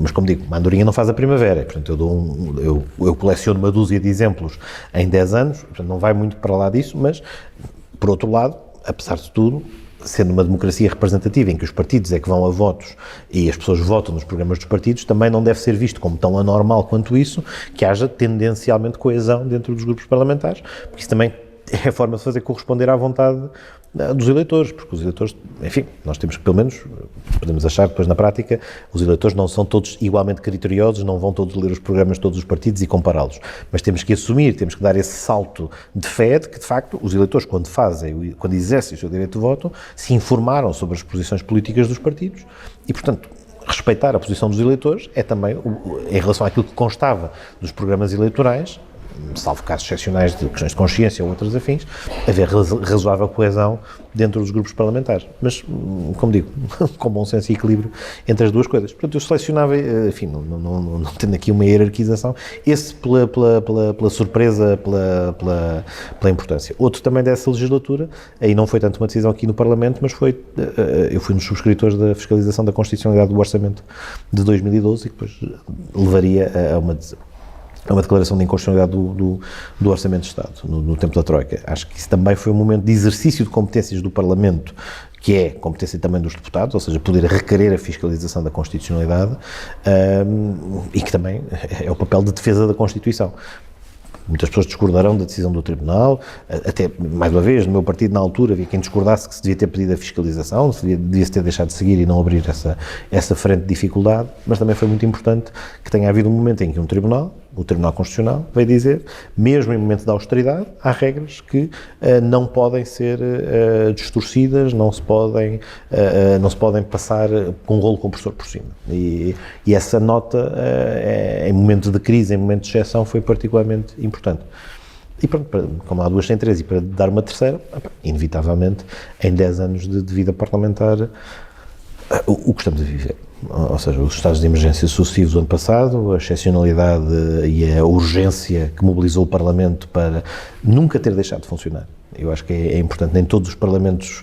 Mas, como digo, uma andorinha não faz a primavera. Portanto, eu coleciono uma dúzia de exemplos em 10 anos, portanto, não vai muito para lá disso, mas, por outro lado, apesar de tudo, sendo uma democracia representativa em que os partidos é que vão a votos e as pessoas votam nos programas dos partidos, também não deve ser visto como tão anormal quanto isso, que haja tendencialmente coesão dentro dos grupos parlamentares, porque isso também é a forma de fazer corresponder à vontade dos eleitores, porque os eleitores, enfim, nós temos que, pelo menos, podemos achar depois na prática, os eleitores não são todos igualmente criteriosos, não vão todos ler os programas de todos os partidos e compará-los, mas temos que assumir, temos que dar esse salto de fé de que, de facto, os eleitores, quando exercem o seu direito de voto, se informaram sobre as posições políticas dos partidos e, portanto, respeitar a posição dos eleitores é também, em relação àquilo que constava dos programas eleitorais, salvo casos excepcionais de questões de consciência ou outras afins, haver razoável coesão dentro dos grupos parlamentares. Mas, como digo, com bom senso e equilíbrio entre as duas coisas. Portanto, eu selecionava, enfim, não tendo aqui uma hierarquização, esse pela surpresa, pela importância. Outro também dessa legislatura, aí não foi tanto uma decisão aqui no Parlamento, mas eu fui um dos subscritores da fiscalização da constitucionalidade do Orçamento de 2012 e que depois levaria a uma declaração de inconstitucionalidade do Orçamento de Estado, no tempo da Troika. Acho que isso também foi um momento de exercício de competências do Parlamento, que é competência também dos deputados, ou seja, poder requerer a fiscalização da constitucionalidade, e que também é o papel de defesa da Constituição. Muitas pessoas discordarão da decisão do Tribunal, até, mais uma vez, no meu partido, na altura, havia quem discordasse que se devia ter pedido a fiscalização, devia-se ter deixado de seguir e não abrir essa frente de dificuldade, mas também foi muito importante que tenha havido um momento em que o Tribunal Constitucional veio dizer, mesmo em momento de austeridade, há regras que não podem ser distorcidas, não se podem passar com um rolo compressor por cima. E essa nota, em momentos de crise, em momentos de exceção, foi particularmente importante. E pronto, como há duas sem três, e para dar uma terceira, inevitavelmente, em 10 anos de vida parlamentar, o que estamos a viver. Ou seja, os estados de emergência sucessivos do ano passado, a excepcionalidade e a urgência que mobilizou o Parlamento para nunca ter deixado de funcionar. Eu acho que é importante, nem todos os parlamentos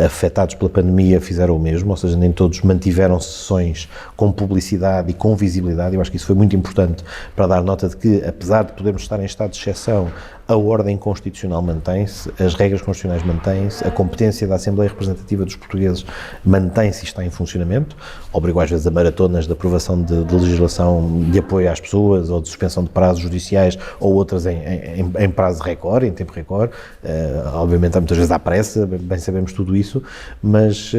afetados pela pandemia fizeram o mesmo, ou seja, nem todos mantiveram sessões com publicidade e com visibilidade. Eu acho que isso foi muito importante para dar nota de que, apesar de podermos estar em estado de exceção, a ordem constitucional mantém-se, as regras constitucionais mantêm-se, a competência da Assembleia Representativa dos Portugueses mantém-se e está em funcionamento. Obrigou às vezes a maratonas de aprovação de legislação de apoio às pessoas ou de suspensão de prazos judiciais ou outras em prazo recorde, em tempo recorde. Obviamente muitas vezes há pressa, bem sabemos tudo isso, mas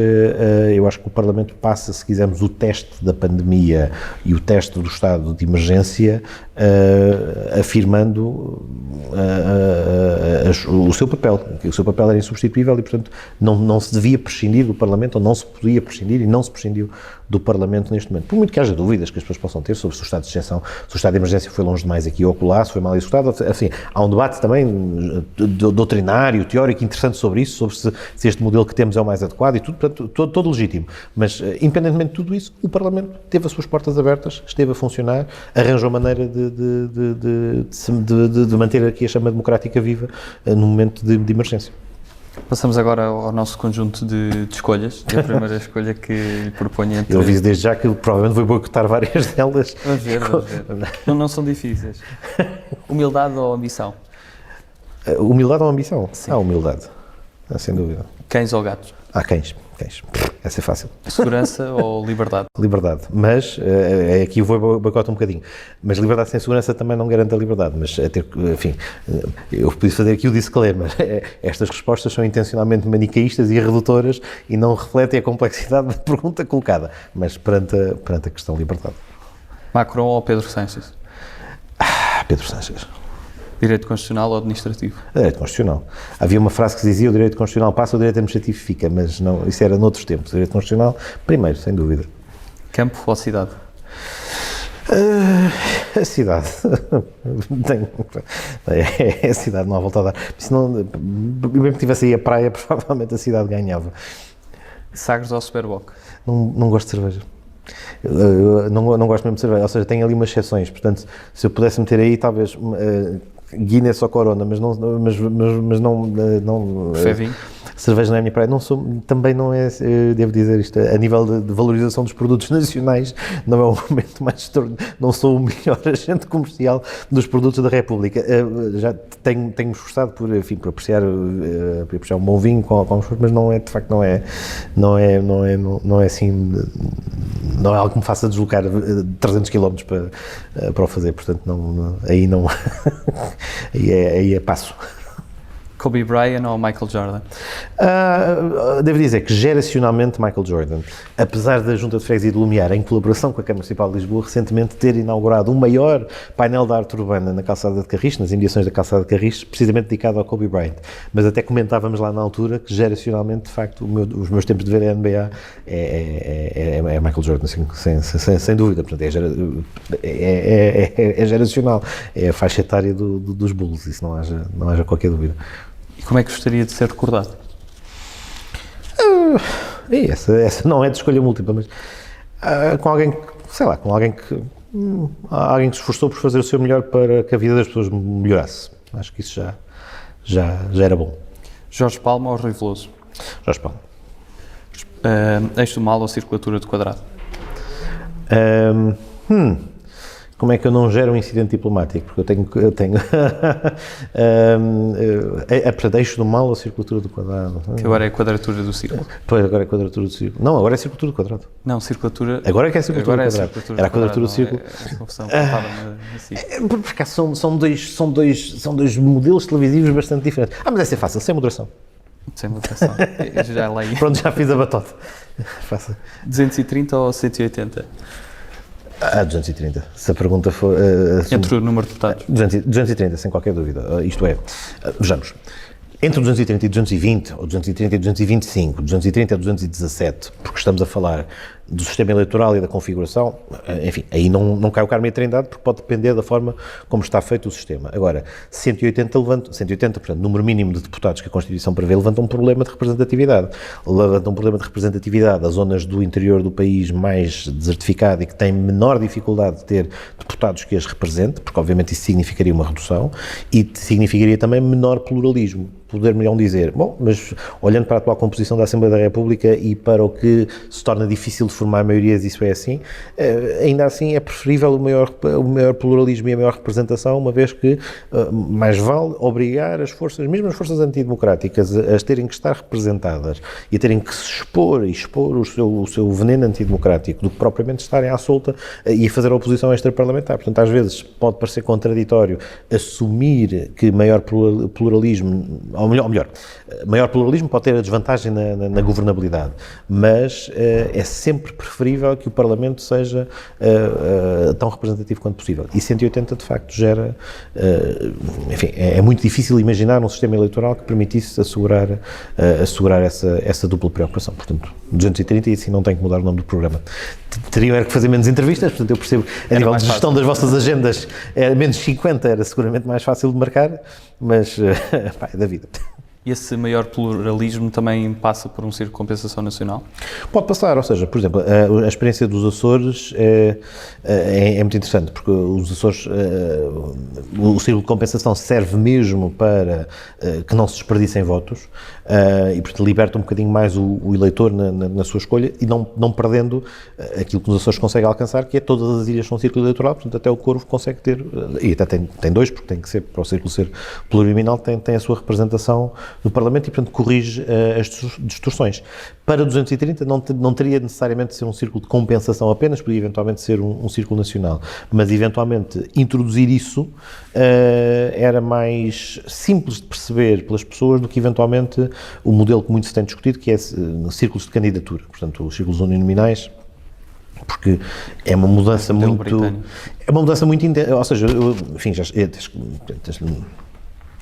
eu acho que o Parlamento passa, se quisermos, o teste da pandemia e o teste do estado de emergência, afirmando o seu papel, que o seu papel era insubstituível e, portanto, não se devia prescindir do Parlamento, ou não se podia prescindir e não se prescindiu do Parlamento neste momento. Por muito que haja dúvidas que as pessoas possam ter sobre se o estado de exceção, se o estado de emergência foi longe demais aqui ou acolá, se foi mal executado, assim, há um debate também doutrinário, teórico, interessante sobre isso, sobre se este modelo que temos é o mais adequado e tudo, portanto, todo legítimo. Mas, independentemente de tudo isso, o Parlamento teve as suas portas abertas, esteve a funcionar, arranjou maneira de manter aqui a chama democrática viva no momento de emergência. Passamos agora ao nosso conjunto de escolhas. E a primeira escolha que lhe proponho entre... Eu aviso desde já que provavelmente vou boicotar várias delas. Vamos ver. Não são difíceis. Humildade ou ambição? Humildade ou ambição? Sim. Humildade. sem dúvida. Cães ou gatos? Cães. Essa é fácil. Segurança ou liberdade? Liberdade. Mas, aqui eu vou boicotar um bocadinho, mas liberdade sem segurança também não garante a liberdade, mas, enfim, eu podia fazer aqui o disclaimer. Estas respostas são intencionalmente manicaístas e redutoras e não refletem a complexidade da pergunta colocada, mas perante a questão liberdade. Macron ou Pedro Sánchez? Pedro Sánchez. Direito constitucional ou administrativo? Direito constitucional. Havia uma frase que dizia: o direito constitucional passa, o direito administrativo fica, mas não, isso era noutros tempos. O direito constitucional, primeiro, sem dúvida. Campo ou cidade? A cidade. É a cidade, não há volta a dar. Se não, mesmo que tivesse aí a praia, provavelmente a cidade ganhava. Sagres ou Superboc? Não gosto de cerveja. Eu não gosto mesmo de cerveja, ou seja, tem ali umas exceções, portanto, se eu pudesse meter aí, talvez Guinness ou Corona, mas não Prefere vinho? Cerveja não é a minha praia. Também não é, devo dizer isto, a nível de valorização dos produtos nacionais, não é o momento mais, não sou o melhor agente comercial dos produtos da República. Já tenho-me esforçado por apreciar um bom vinho com esforço, mas não é, de facto, não é assim, não é algo que me faça deslocar 300 km para o fazer, portanto, aí é passo. Kobe Bryant ou Michael Jordan? Devo dizer que geracionalmente Michael Jordan, apesar da Junta de Freguesia de Lumiar, em colaboração com a Câmara Municipal de Lisboa, recentemente ter inaugurado o maior painel de arte urbana na calçada de Carris, nas imediações da calçada de Carris, precisamente dedicado ao Kobe Bryant. Mas até comentávamos lá na altura que geracionalmente, de facto, os meus tempos de ver a NBA é Michael Jordan, sem dúvida. Portanto, é geracional, é a faixa etária dos Bulls, isso não haja qualquer dúvida. E como é que gostaria de ser recordado? Essa não é de escolha múltipla, mas com alguém que se esforçou por fazer o seu melhor para que a vida das pessoas melhorasse. Acho que isso já era bom. Jorge Palma ou Rui Veloso? Jorge Palma. Eixo do mal ou circulatura de quadrado? Como é que eu não gero um incidente diplomático? Porque eu tenho portanto, eixo do mal ou circulatura do quadrado? Que agora é a quadratura do círculo. Pois, agora é a quadratura do círculo. Não, agora é a circulatura do quadrado. Não, circulatura... Agora é que é a circulatura do quadrado. Era a quadratura do círculo. É confusão, por acaso são dois modelos televisivos bastante diferentes. Mas essa é fácil, sem moderação. Sem moderação. Já leio. Pronto, já fiz a batota. Fácil. 230 ou 180? 230. Se a pergunta for... Entre o número de deputados? 230, sem qualquer dúvida. Isto é, vejamos, entre 230 e 220, ou 230 e 225, 230 e 217, porque estamos a falar do sistema eleitoral e da configuração, enfim, aí não cai o Carmo e a Trindade, porque pode depender da forma como está feito o sistema. Agora, 180, portanto, número mínimo de deputados que a Constituição prevê, levanta um problema de representatividade. Levanta um problema de representatividade às zonas do interior do país mais desertificado e que têm menor dificuldade de ter deputados que as represente, porque obviamente isso significaria uma redução, e significaria também menor pluralismo. Poder-me-ão dizer, bom, mas olhando para a atual composição da Assembleia da República e para o que se torna difícil de formar maiorias, isso é assim, ainda assim é preferível o maior pluralismo e a maior representação, uma vez que mais vale obrigar as forças, mesmo as forças antidemocráticas, a terem que estar representadas e a terem que se expor o seu veneno antidemocrático, do que propriamente estarem à solta e a fazer a oposição extraparlamentar. Portanto, às vezes pode parecer contraditório assumir que maior pluralismo, ou melhor, maior pluralismo pode ter a desvantagem na governabilidade, mas é sempre preferível que o Parlamento seja tão representativo quanto possível. E 180, de facto, gera... enfim, é muito difícil imaginar um sistema eleitoral que permitisse assegurar essa dupla preocupação. Portanto, 230, e assim não tenho que mudar o nome do programa. Teriam que fazer menos entrevistas, portanto, eu percebo, a nível de gestão das vossas agendas, menos 50 era seguramente mais fácil de marcar, mas é da vida. E esse maior pluralismo também passa por um círculo de compensação nacional? Pode passar, ou seja, por exemplo, a experiência dos Açores é muito interessante, porque os Açores, o círculo de compensação serve mesmo para que não se desperdicem votos e, portanto, liberta um bocadinho mais o eleitor na sua escolha e não perdendo aquilo que os Açores conseguem alcançar, que é todas as ilhas são círculo eleitoral, portanto, até o Corvo consegue ter, e até tem dois, porque tem que ser, para o círculo ser pluriminal, tem a sua representação do Parlamento e, portanto, corrige as distorções. Para 230 não teria necessariamente de ser um círculo de compensação apenas, podia eventualmente ser um círculo nacional, mas eventualmente introduzir isso era mais simples de perceber pelas pessoas do que eventualmente o modelo que muito se tem discutido, que é círculos de candidatura, portanto os círculos uninominais, porque é uma mudança muito intensa, ou seja, enfim,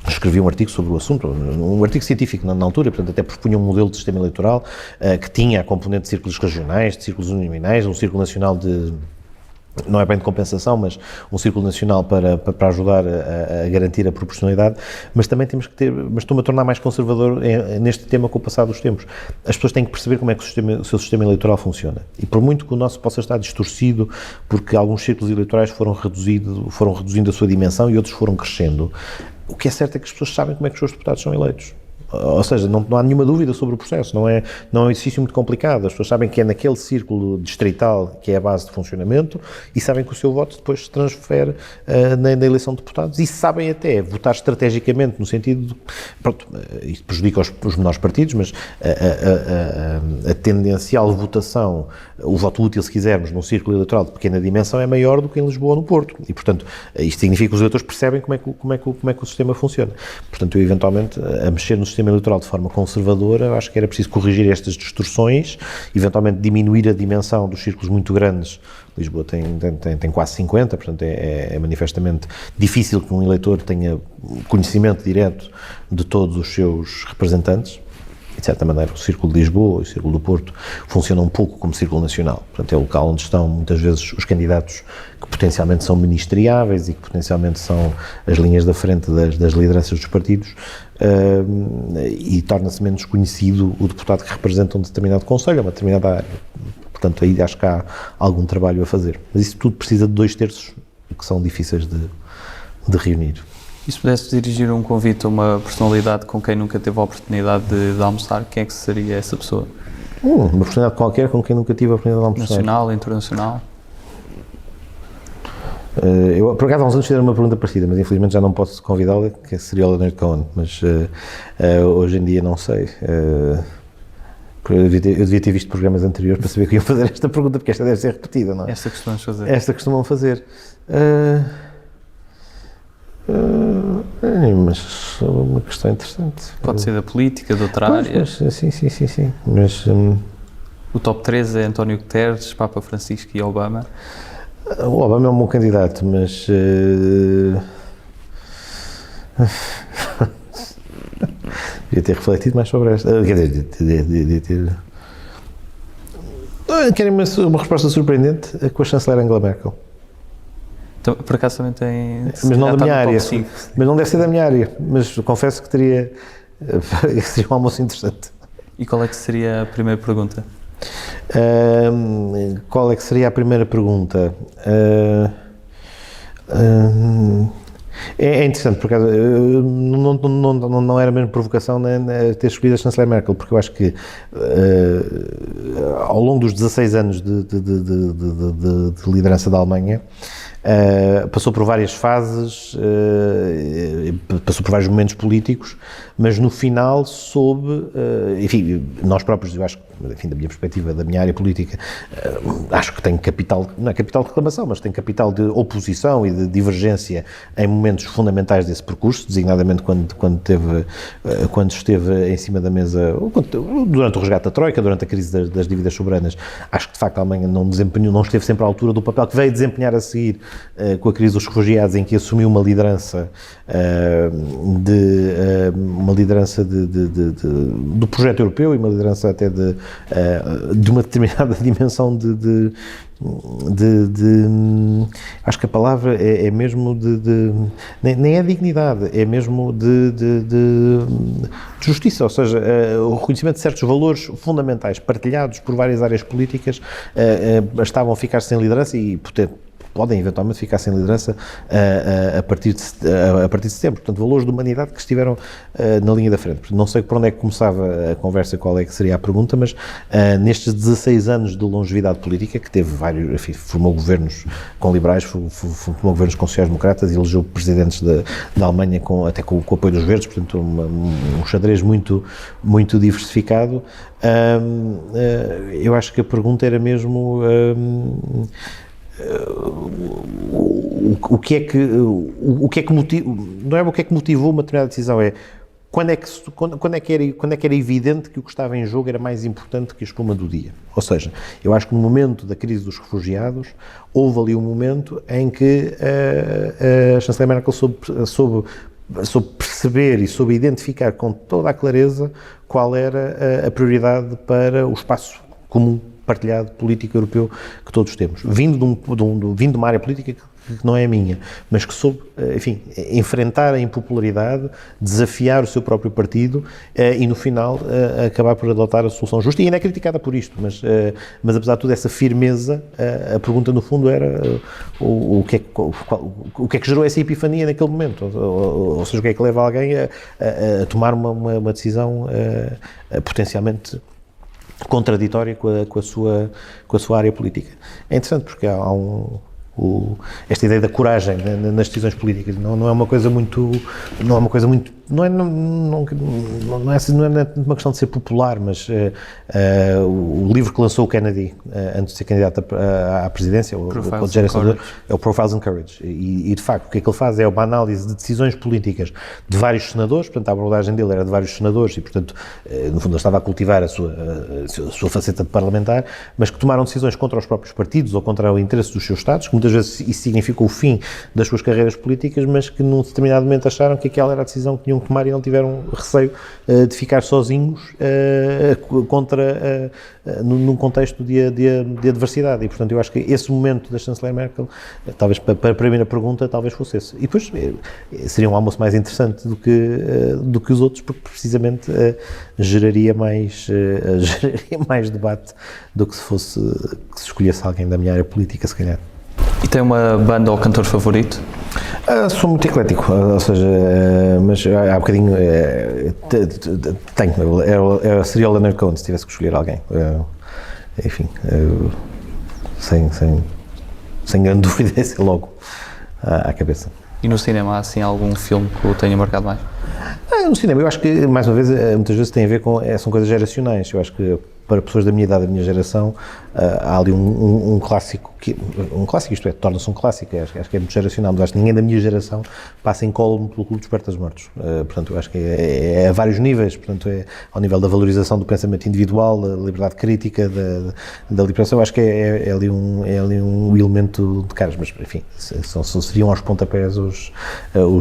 escrevi um artigo sobre o assunto, um artigo científico na altura, portanto até propunha um modelo de sistema eleitoral que tinha a componente de círculos regionais, de círculos uninominais, um círculo nacional não é bem de compensação, mas um círculo nacional para ajudar a garantir a proporcionalidade, mas também temos que ter, mas estou-me a tornar mais conservador neste tema com o passar dos tempos. As pessoas têm que perceber como é que o seu sistema eleitoral funciona, e por muito que o nosso possa estar distorcido, porque alguns círculos eleitorais foram reduzindo a sua dimensão e outros foram crescendo, o que é certo é que as pessoas sabem como é que os seus deputados são eleitos. Ou seja, não há nenhuma dúvida sobre o processo, não é um exercício muito complicado, as pessoas sabem que é naquele círculo distrital que é a base de funcionamento e sabem que o seu voto depois se transfere na eleição de deputados e sabem até votar estrategicamente no sentido de, pronto, isto prejudica os menores partidos, mas a tendencial votação, o voto útil se quisermos, num círculo eleitoral de pequena dimensão é maior do que em Lisboa ou no Porto e portanto isto significa que os eleitores percebem como é que o sistema funciona. Portanto eu eventualmente a mexer no sistema eleitoral de forma conservadora, eu acho que era preciso corrigir estas distorções, eventualmente diminuir a dimensão dos círculos muito grandes. Lisboa tem quase 50, portanto é manifestamente difícil que um eleitor tenha conhecimento direto de todos os seus representantes. E, de certa maneira, o Círculo de Lisboa e o Círculo do Porto funcionam um pouco como Círculo Nacional. Portanto, é o local onde estão, muitas vezes, os candidatos que potencialmente são ministeriáveis e que potencialmente são as linhas da frente das lideranças dos partidos e torna-se menos conhecido o deputado que representa um determinado concelho, uma determinada área. Portanto, aí acho que há algum trabalho a fazer. Mas isso tudo precisa de 2/3 que são difíceis de reunir. E se pudesse dirigir um convite a uma personalidade com quem nunca teve a oportunidade de almoçar, quem é que seria essa pessoa? Uma personalidade qualquer com quem nunca tive a oportunidade de almoçar. Nacional, internacional? Eu, por acaso, há uns anos fizeram uma pergunta parecida, mas infelizmente já não posso convidá-la, que seria o Leonard Cohen, mas hoje em dia não sei. Eu devia ter visto programas anteriores para saber que iam fazer esta pergunta, porque esta deve ser repetida, não é? Esta costumamos fazer. Esta costumam fazer. Mas é uma questão interessante. Pode ser da política, de outra área. Sim. Mas, o top 3 é António Guterres, Papa Francisco e Obama. O Obama é um bom candidato, mas devia ter refletido mais sobre esta. Devia ter. Querem uma resposta surpreendente com a chanceler Angela Merkel. Então, por acaso também tem... Mas não da minha área. Mas não deve ser da minha área. Mas confesso que seria um almoço interessante. E qual é que seria a primeira pergunta? Qual é que seria a primeira pergunta? É interessante, por acaso, não era mesmo provocação ter escolhido a chanceler Merkel, porque eu acho que ao longo dos 16 anos de liderança da Alemanha, passou por várias fases, passou por vários momentos políticos, mas no final soube, enfim, nós próprios, eu acho que, enfim, da minha perspectiva, da minha área política, acho que tem capital, não é capital de reclamação, mas tem capital de oposição e de divergência em momentos fundamentais desse percurso, designadamente quando esteve em cima da mesa, durante o resgate da Troika, durante a crise das dívidas soberanas. Acho que, de facto, a Alemanha não esteve sempre à altura do papel que veio desempenhar a seguir com a crise dos refugiados, em que assumiu uma liderança do projeto europeu e uma liderança até de uma determinada dimensão acho que a palavra é mesmo nem é dignidade, é mesmo de justiça, ou seja, o reconhecimento de certos valores fundamentais partilhados por várias áreas políticas estavam a ficar sem liderança e, podem eventualmente ficar sem liderança a partir de setembro. Portanto, valores de humanidade que estiveram na linha da frente. Não sei por onde é que começava a conversa, qual é que seria a pergunta, mas nestes 16 anos de longevidade política, que teve vários, enfim, formou governos com liberais, formou governos com sociais-democratas, elegeu presidentes da Alemanha até com o apoio dos verdes, portanto um xadrez muito diversificado. Eu acho que a pergunta era mesmo o que é que motivou, não é o que é que motivou uma determinada decisão, é quando é que era evidente que o que estava em jogo era mais importante que a espuma do dia. Ou seja, eu acho que no momento da crise dos refugiados, houve ali um momento em que a chanceler Merkel soube perceber e soube identificar com toda a clareza qual era a prioridade para o espaço comum, partilhado, político europeu que todos temos. Vindo de uma área política que não é a minha, mas que soube, enfim, enfrentar a impopularidade, desafiar o seu próprio partido e, no final, acabar por adotar a solução justa. E ainda é criticada por isto, mas apesar de tudo, essa firmeza, a pergunta, no fundo, era o que é que gerou essa epifania naquele momento? Ou seja, o que é que leva alguém a tomar uma decisão potencialmente contraditória com a sua área política. É interessante porque há esta ideia da coragem nas decisões políticas não é uma coisa muito não é uma questão de ser popular, mas o livro que lançou o Kennedy antes de ser candidato à presidência, é o Profiles in Courage, e de facto o que é que ele faz é uma análise de decisões políticas de vários senadores, portanto a abordagem dele era de vários senadores e portanto no fundo ele estava a cultivar a sua faceta de parlamentar, mas que tomaram decisões contra os próprios partidos ou contra o interesse dos seus Estados, que muitas vezes isso significou o fim das suas carreiras políticas, mas que num determinado momento acharam que aquela era a decisão que tinham que tomar e não tiveram receio de ficar sozinhos num contexto de adversidade. E, portanto, eu acho que esse momento da chanceler Merkel, talvez para a primeira pergunta, talvez fosse esse. E depois seria um almoço mais interessante do que os outros, porque precisamente geraria mais debate do que se escolhesse alguém da minha área política, se calhar. E tem uma banda ou cantor favorito? Sou muito eclético, ou seja, mas há bocadinho tenho, seria o Leonard Cohen se tivesse que escolher alguém, enfim, sem grande dúvida, esse é logo à cabeça. E no cinema, há assim algum filme que o tenha marcado mais? No cinema, eu acho que, mais uma vez, muitas vezes tem a ver com, são coisas geracionais. Eu acho que para pessoas da minha idade, da minha geração, há ali um clássico, isto é, torna-se um clássico, acho que é muito geracional, mas acho que ninguém da minha geração passa incólume pelo Clube dos Poetas Mortos. Portanto, eu acho que é a vários níveis, portanto, é ao nível da valorização do pensamento individual, da liberdade crítica, da liberação, acho que é ali um elemento de caras, mas, enfim, seriam aos pontapés os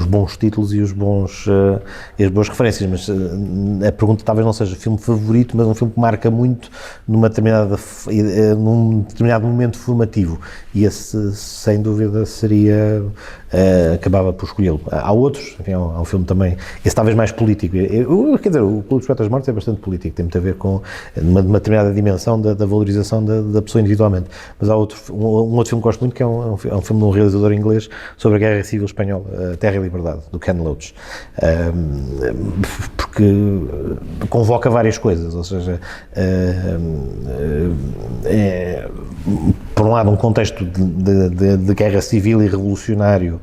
bons títulos e as boas referências, mas a pergunta talvez não seja filme favorito, mas um filme que marca muito num determinado momento formativo, e esse, sem dúvida, acabava por escolhê-lo. Há outros, enfim, há um filme também, esse talvez mais político, quer dizer, o Clube dos Poetas Mortos é bastante político, tem muito a ver com uma determinada dimensão da valorização da pessoa individualmente, mas há um outro filme que gosto muito, que é um filme de um realizador inglês sobre a Guerra Civil Espanhola, Terra e Liberdade, do Ken Loach, porque convoca várias coisas, ou seja, por um lado, um contexto de guerra civil e revolucionário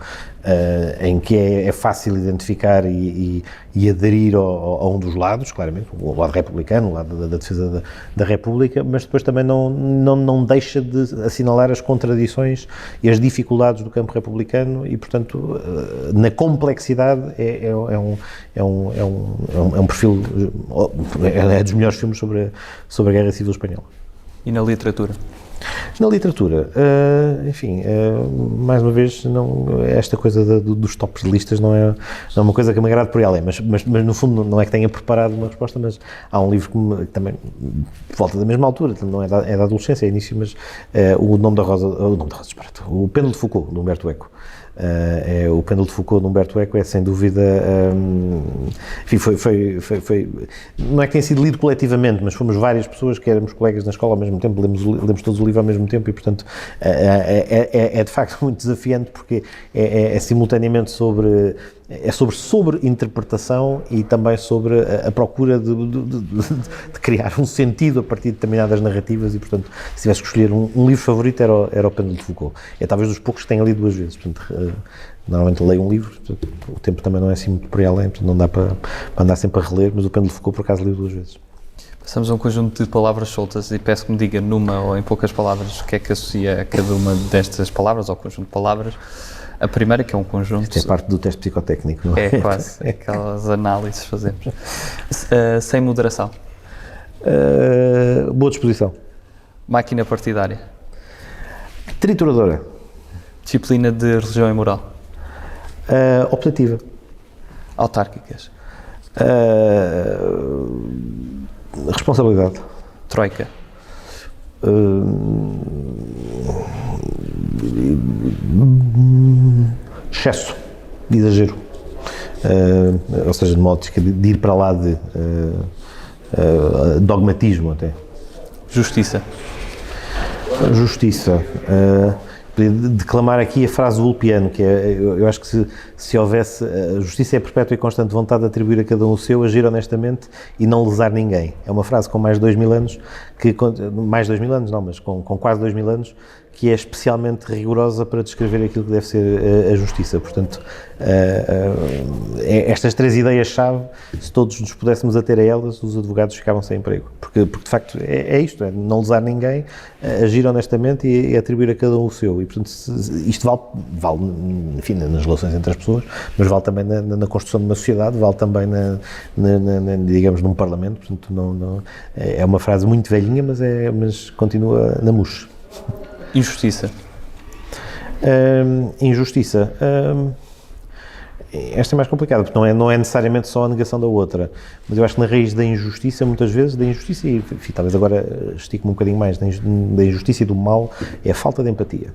em que é fácil identificar e aderir a um dos lados, claramente, o lado republicano, o lado da defesa da República, mas depois também não deixa de assinalar as contradições e as dificuldades do campo republicano e, portanto, na complexidade é um perfil, é dos melhores filmes sobre a Guerra Civil Espanhola. E na literatura? Na literatura, enfim, mais uma vez, esta coisa dos tops de listas não é uma coisa que me agrade por aí além, mas no fundo não é que tenha preparado uma resposta, mas há um livro que também volta da mesma altura, não é da adolescência, é início, mas o Pêndulo de Foucault, de Humberto Eco. O Pêndulo de Foucault, de Humberto Eco, é sem dúvida, enfim, não é que tenha sido lido coletivamente, mas fomos várias pessoas que éramos colegas na escola ao mesmo tempo, lemos todos o livro ao mesmo tempo e, portanto, é de facto muito desafiante, porque é simultaneamente sobre interpretação e também sobre a procura de criar um sentido a partir de determinadas narrativas e, portanto, se tivesse que escolher um livro favorito era o Pêndulo de Foucault. É talvez dos poucos que tenha lido 2 vezes, portanto, normalmente leio um livro, portanto, o tempo também não é assim muito por aí além, portanto, não dá para andar sempre a reler, mas o Pêndulo de Foucault por acaso li 2 vezes. Passamos a um conjunto de palavras soltas e peço que me diga numa ou em poucas palavras o que é que associa a cada uma destas palavras ou conjunto de palavras. A primeira, que é um conjunto... Isto é parte do teste psicotécnico, não é? É quase, aquelas análises que fazemos. Sem moderação. Boa disposição. Máquina partidária. Trituradora. Disciplina de religião e moral. Optativa. Autárquicas. Responsabilidade. Troika. Excesso, de exagero, ou seja, de modo de ir para lá de dogmatismo até. Justiça. Justiça. Declamar aqui a frase do Ulpiano, que é, eu acho que se houvesse, a justiça é a perpétua e constante vontade de atribuir a cada um o seu, agir honestamente e não lesar ninguém. É uma frase com mais de 2000 anos, mais de 2000 anos não, mas com quase 2000 anos, que é especialmente rigorosa para descrever aquilo que deve ser a justiça. Portanto, estas 3 ideias-chave, se todos nos pudéssemos ater a elas, os advogados ficavam sem emprego. Porque de facto, é isto, é não lesar ninguém, agir honestamente e atribuir a cada um o seu. E, portanto, isto vale, enfim, nas relações entre as pessoas, mas vale também na construção de uma sociedade, vale também, digamos, num parlamento. Portanto, é uma frase muito velhinha, mas continua na mousse. Injustiça. Injustiça. Esta é mais complicada, porque não é necessariamente só a negação da outra, mas eu acho que na raiz da injustiça, muitas vezes, e enfim, talvez agora estico-me um bocadinho mais, da injustiça e do mal, é a falta de empatia.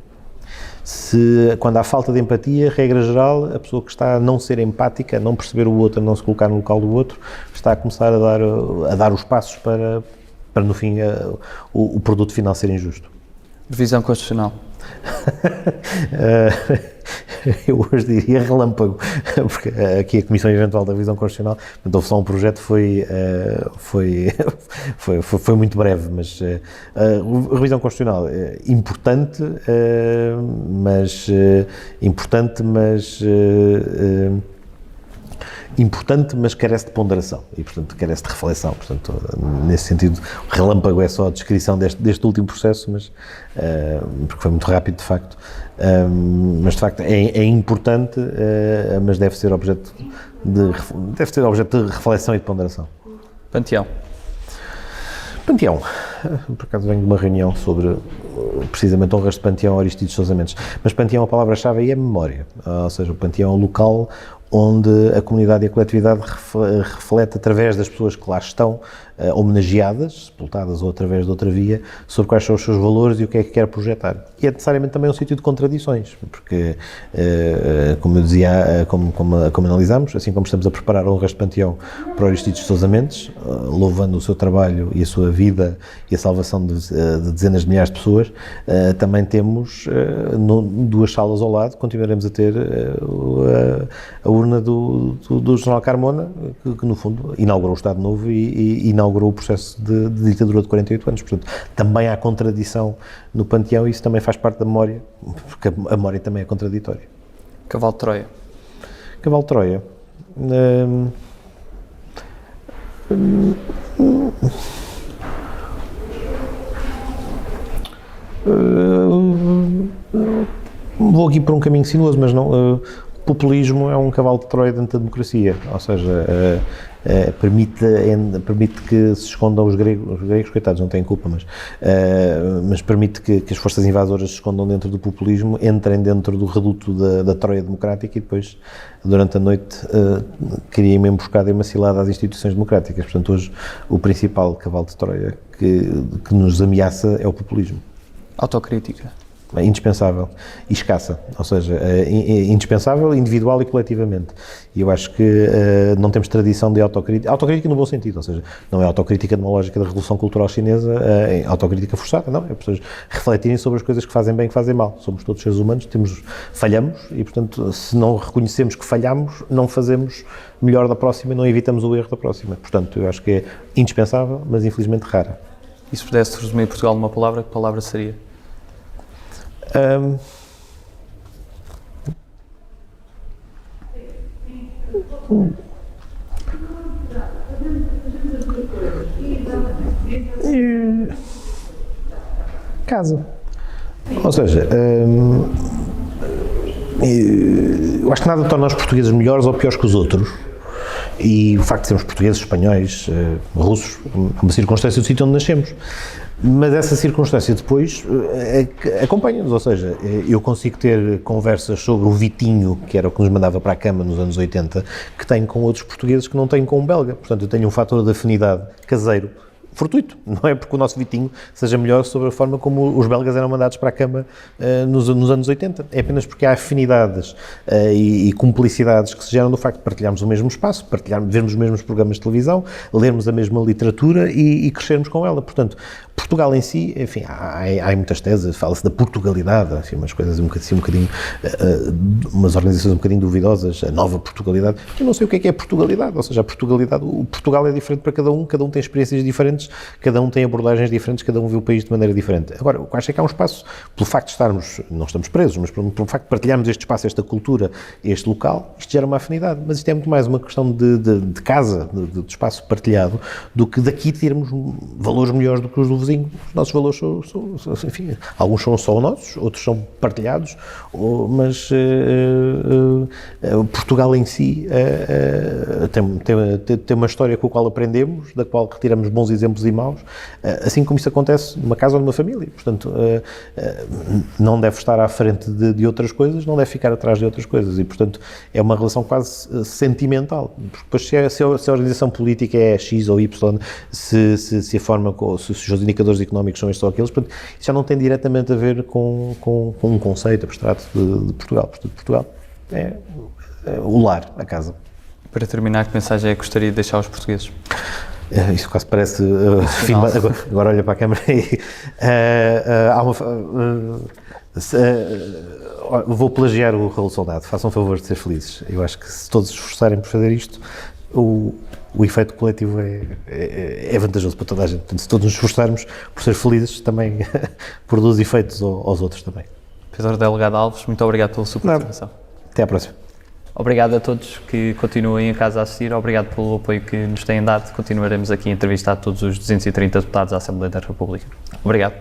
Quando há falta de empatia, regra geral, a pessoa que está a não ser empática, a não perceber o outro, a não se colocar no local do outro, está a começar a dar os passos para no fim, o produto final ser injusto. Revisão constitucional. Eu hoje diria relâmpago, porque aqui a Comissão Eventual da Revisão Constitucional, portanto, houve só um projeto, foi muito breve, mas a Revisão Constitucional é importante, mas carece de ponderação e, portanto, carece de reflexão. Portanto, nesse sentido, o relâmpago é só a descrição deste último processo, mas, porque foi muito rápido, de facto. Mas, de facto, é importante, mas deve ser objeto de reflexão e de ponderação. Panteão. Panteão. Por acaso venho de uma reunião sobre, precisamente, honras de Panteão a Aristides Sousa Mendes. Mas Panteão, a palavra-chave aí é memória. Ou seja, o Panteão é um local onde a comunidade e a coletividade reflete através das pessoas que lá estão, homenageadas, sepultadas ou através de outra via, sobre quais são os seus valores e o que é que quer projetar. E é necessariamente também um sítio de contradições, porque, como eu dizia, como analisámos, assim como estamos a preparar honras de Panteão para Aristides Sousa Mendes, louvando o seu trabalho e a sua vida e a salvação de dezenas de milhares de pessoas, também temos 2 salas ao lado, continuaremos a ter a urna do General Carmona, que no fundo inaugurou o Estado Novo e inaugurou o processo de ditadura de 48 anos. Portanto, também há contradição no Panteão e isso também faz parte da memória, porque a memória também é contraditória. Cavalo de Troia. Cavalo de Troia. Vou aqui por um caminho sinuoso, mas não... populismo é um cavalo de Troia dentro da democracia, ou seja, permite que se escondam os gregos coitados, não têm culpa, mas permite que as forças invasoras se escondam dentro do populismo, entrem dentro do reduto da Troia democrática e depois, durante a noite, criem uma emboscada e uma cilada às instituições democráticas. Portanto, hoje, o principal cavalo de Troia que nos ameaça é o populismo. Autocrítica. é indispensável e escassa, ou seja, indispensável individual e coletivamente. E eu acho que não temos tradição de autocrítica no bom sentido, ou seja, não é autocrítica numa lógica da Revolução Cultural Chinesa, é autocrítica forçada, não, é pessoas refletirem sobre as coisas que fazem bem e que fazem mal. Somos todos seres humanos, falhamos e, portanto, se não reconhecemos que falhamos, não fazemos melhor da próxima, não evitamos o erro da próxima. Portanto, eu acho que é indispensável, mas infelizmente rara. E se pudesse resumir Portugal numa palavra, que palavra seria? Casa. Ou seja, eu acho que nada torna os portugueses melhores ou piores que os outros. E o facto de sermos portugueses, espanhóis, russos, é uma circunstância do sítio onde nascemos. Mas essa circunstância depois acompanha-nos, ou seja, eu consigo ter conversas sobre o Vitinho, que era o que nos mandava para a cama nos anos 80, que tenho com outros portugueses que não tenho com um belga. Portanto, eu tenho um fator de afinidade caseiro fortuito, não é porque o nosso Vitinho seja melhor sobre a forma como os belgas eram mandados para a cama nos anos 80, é apenas porque há afinidades e cumplicidades que se geram do facto de partilharmos o mesmo espaço, vermos os mesmos programas de televisão, lermos a mesma literatura e crescermos com ela. Portanto, Portugal em si, enfim, há muitas teses, fala-se da Portugalidade, enfim, umas coisas umas organizações um bocadinho duvidosas, a nova Portugalidade. Eu não sei o que é Portugalidade, ou seja, a Portugalidade, o Portugal é diferente para cada um tem experiências diferentes, cada um tem abordagens diferentes, cada um vê o país de maneira diferente. Agora, eu acho que há um espaço, pelo facto de estarmos, não estamos presos, mas pelo facto de partilharmos este espaço, esta cultura, este local, isto gera uma afinidade, mas isto é muito mais uma questão de casa, de espaço partilhado, do que daqui termos valores melhores do que os do vizinho. Os nossos valores são, enfim, alguns são só nossos, outros são partilhados, mas Portugal em si tem uma história com a qual aprendemos, da qual retiramos bons exemplos e maus, assim como isso acontece numa casa ou numa família. Portanto, não deve estar à frente de outras coisas, não deve ficar atrás de outras coisas e, portanto, é uma relação quase sentimental. Porque depois, se a organização política é X ou Y, se a forma, se os indicadores económicos são estes ou aqueles, portanto, isso já não tem diretamente a ver com um conceito abstrato de Portugal. Portanto, Portugal é o lar, a casa. Para terminar, que mensagem é que gostaria de deixar aos portugueses? Isso quase parece agora olha para a câmara e vou plagiar o Raul Soldado, façam um favor de ser felizes. Eu acho que se todos se esforçarem por fazer isto, o efeito coletivo é vantajoso para toda a gente. Portanto, se todos nos esforçarmos por ser felizes, também produz efeitos aos outros também. Pedro Delgado Alves, muito obrigado pela sua participação. Até à próxima. Obrigado a todos que continuem em casa a assistir, obrigado pelo apoio que nos têm dado. Continuaremos aqui a entrevistar todos os 230 deputados da Assembleia da República. Obrigado.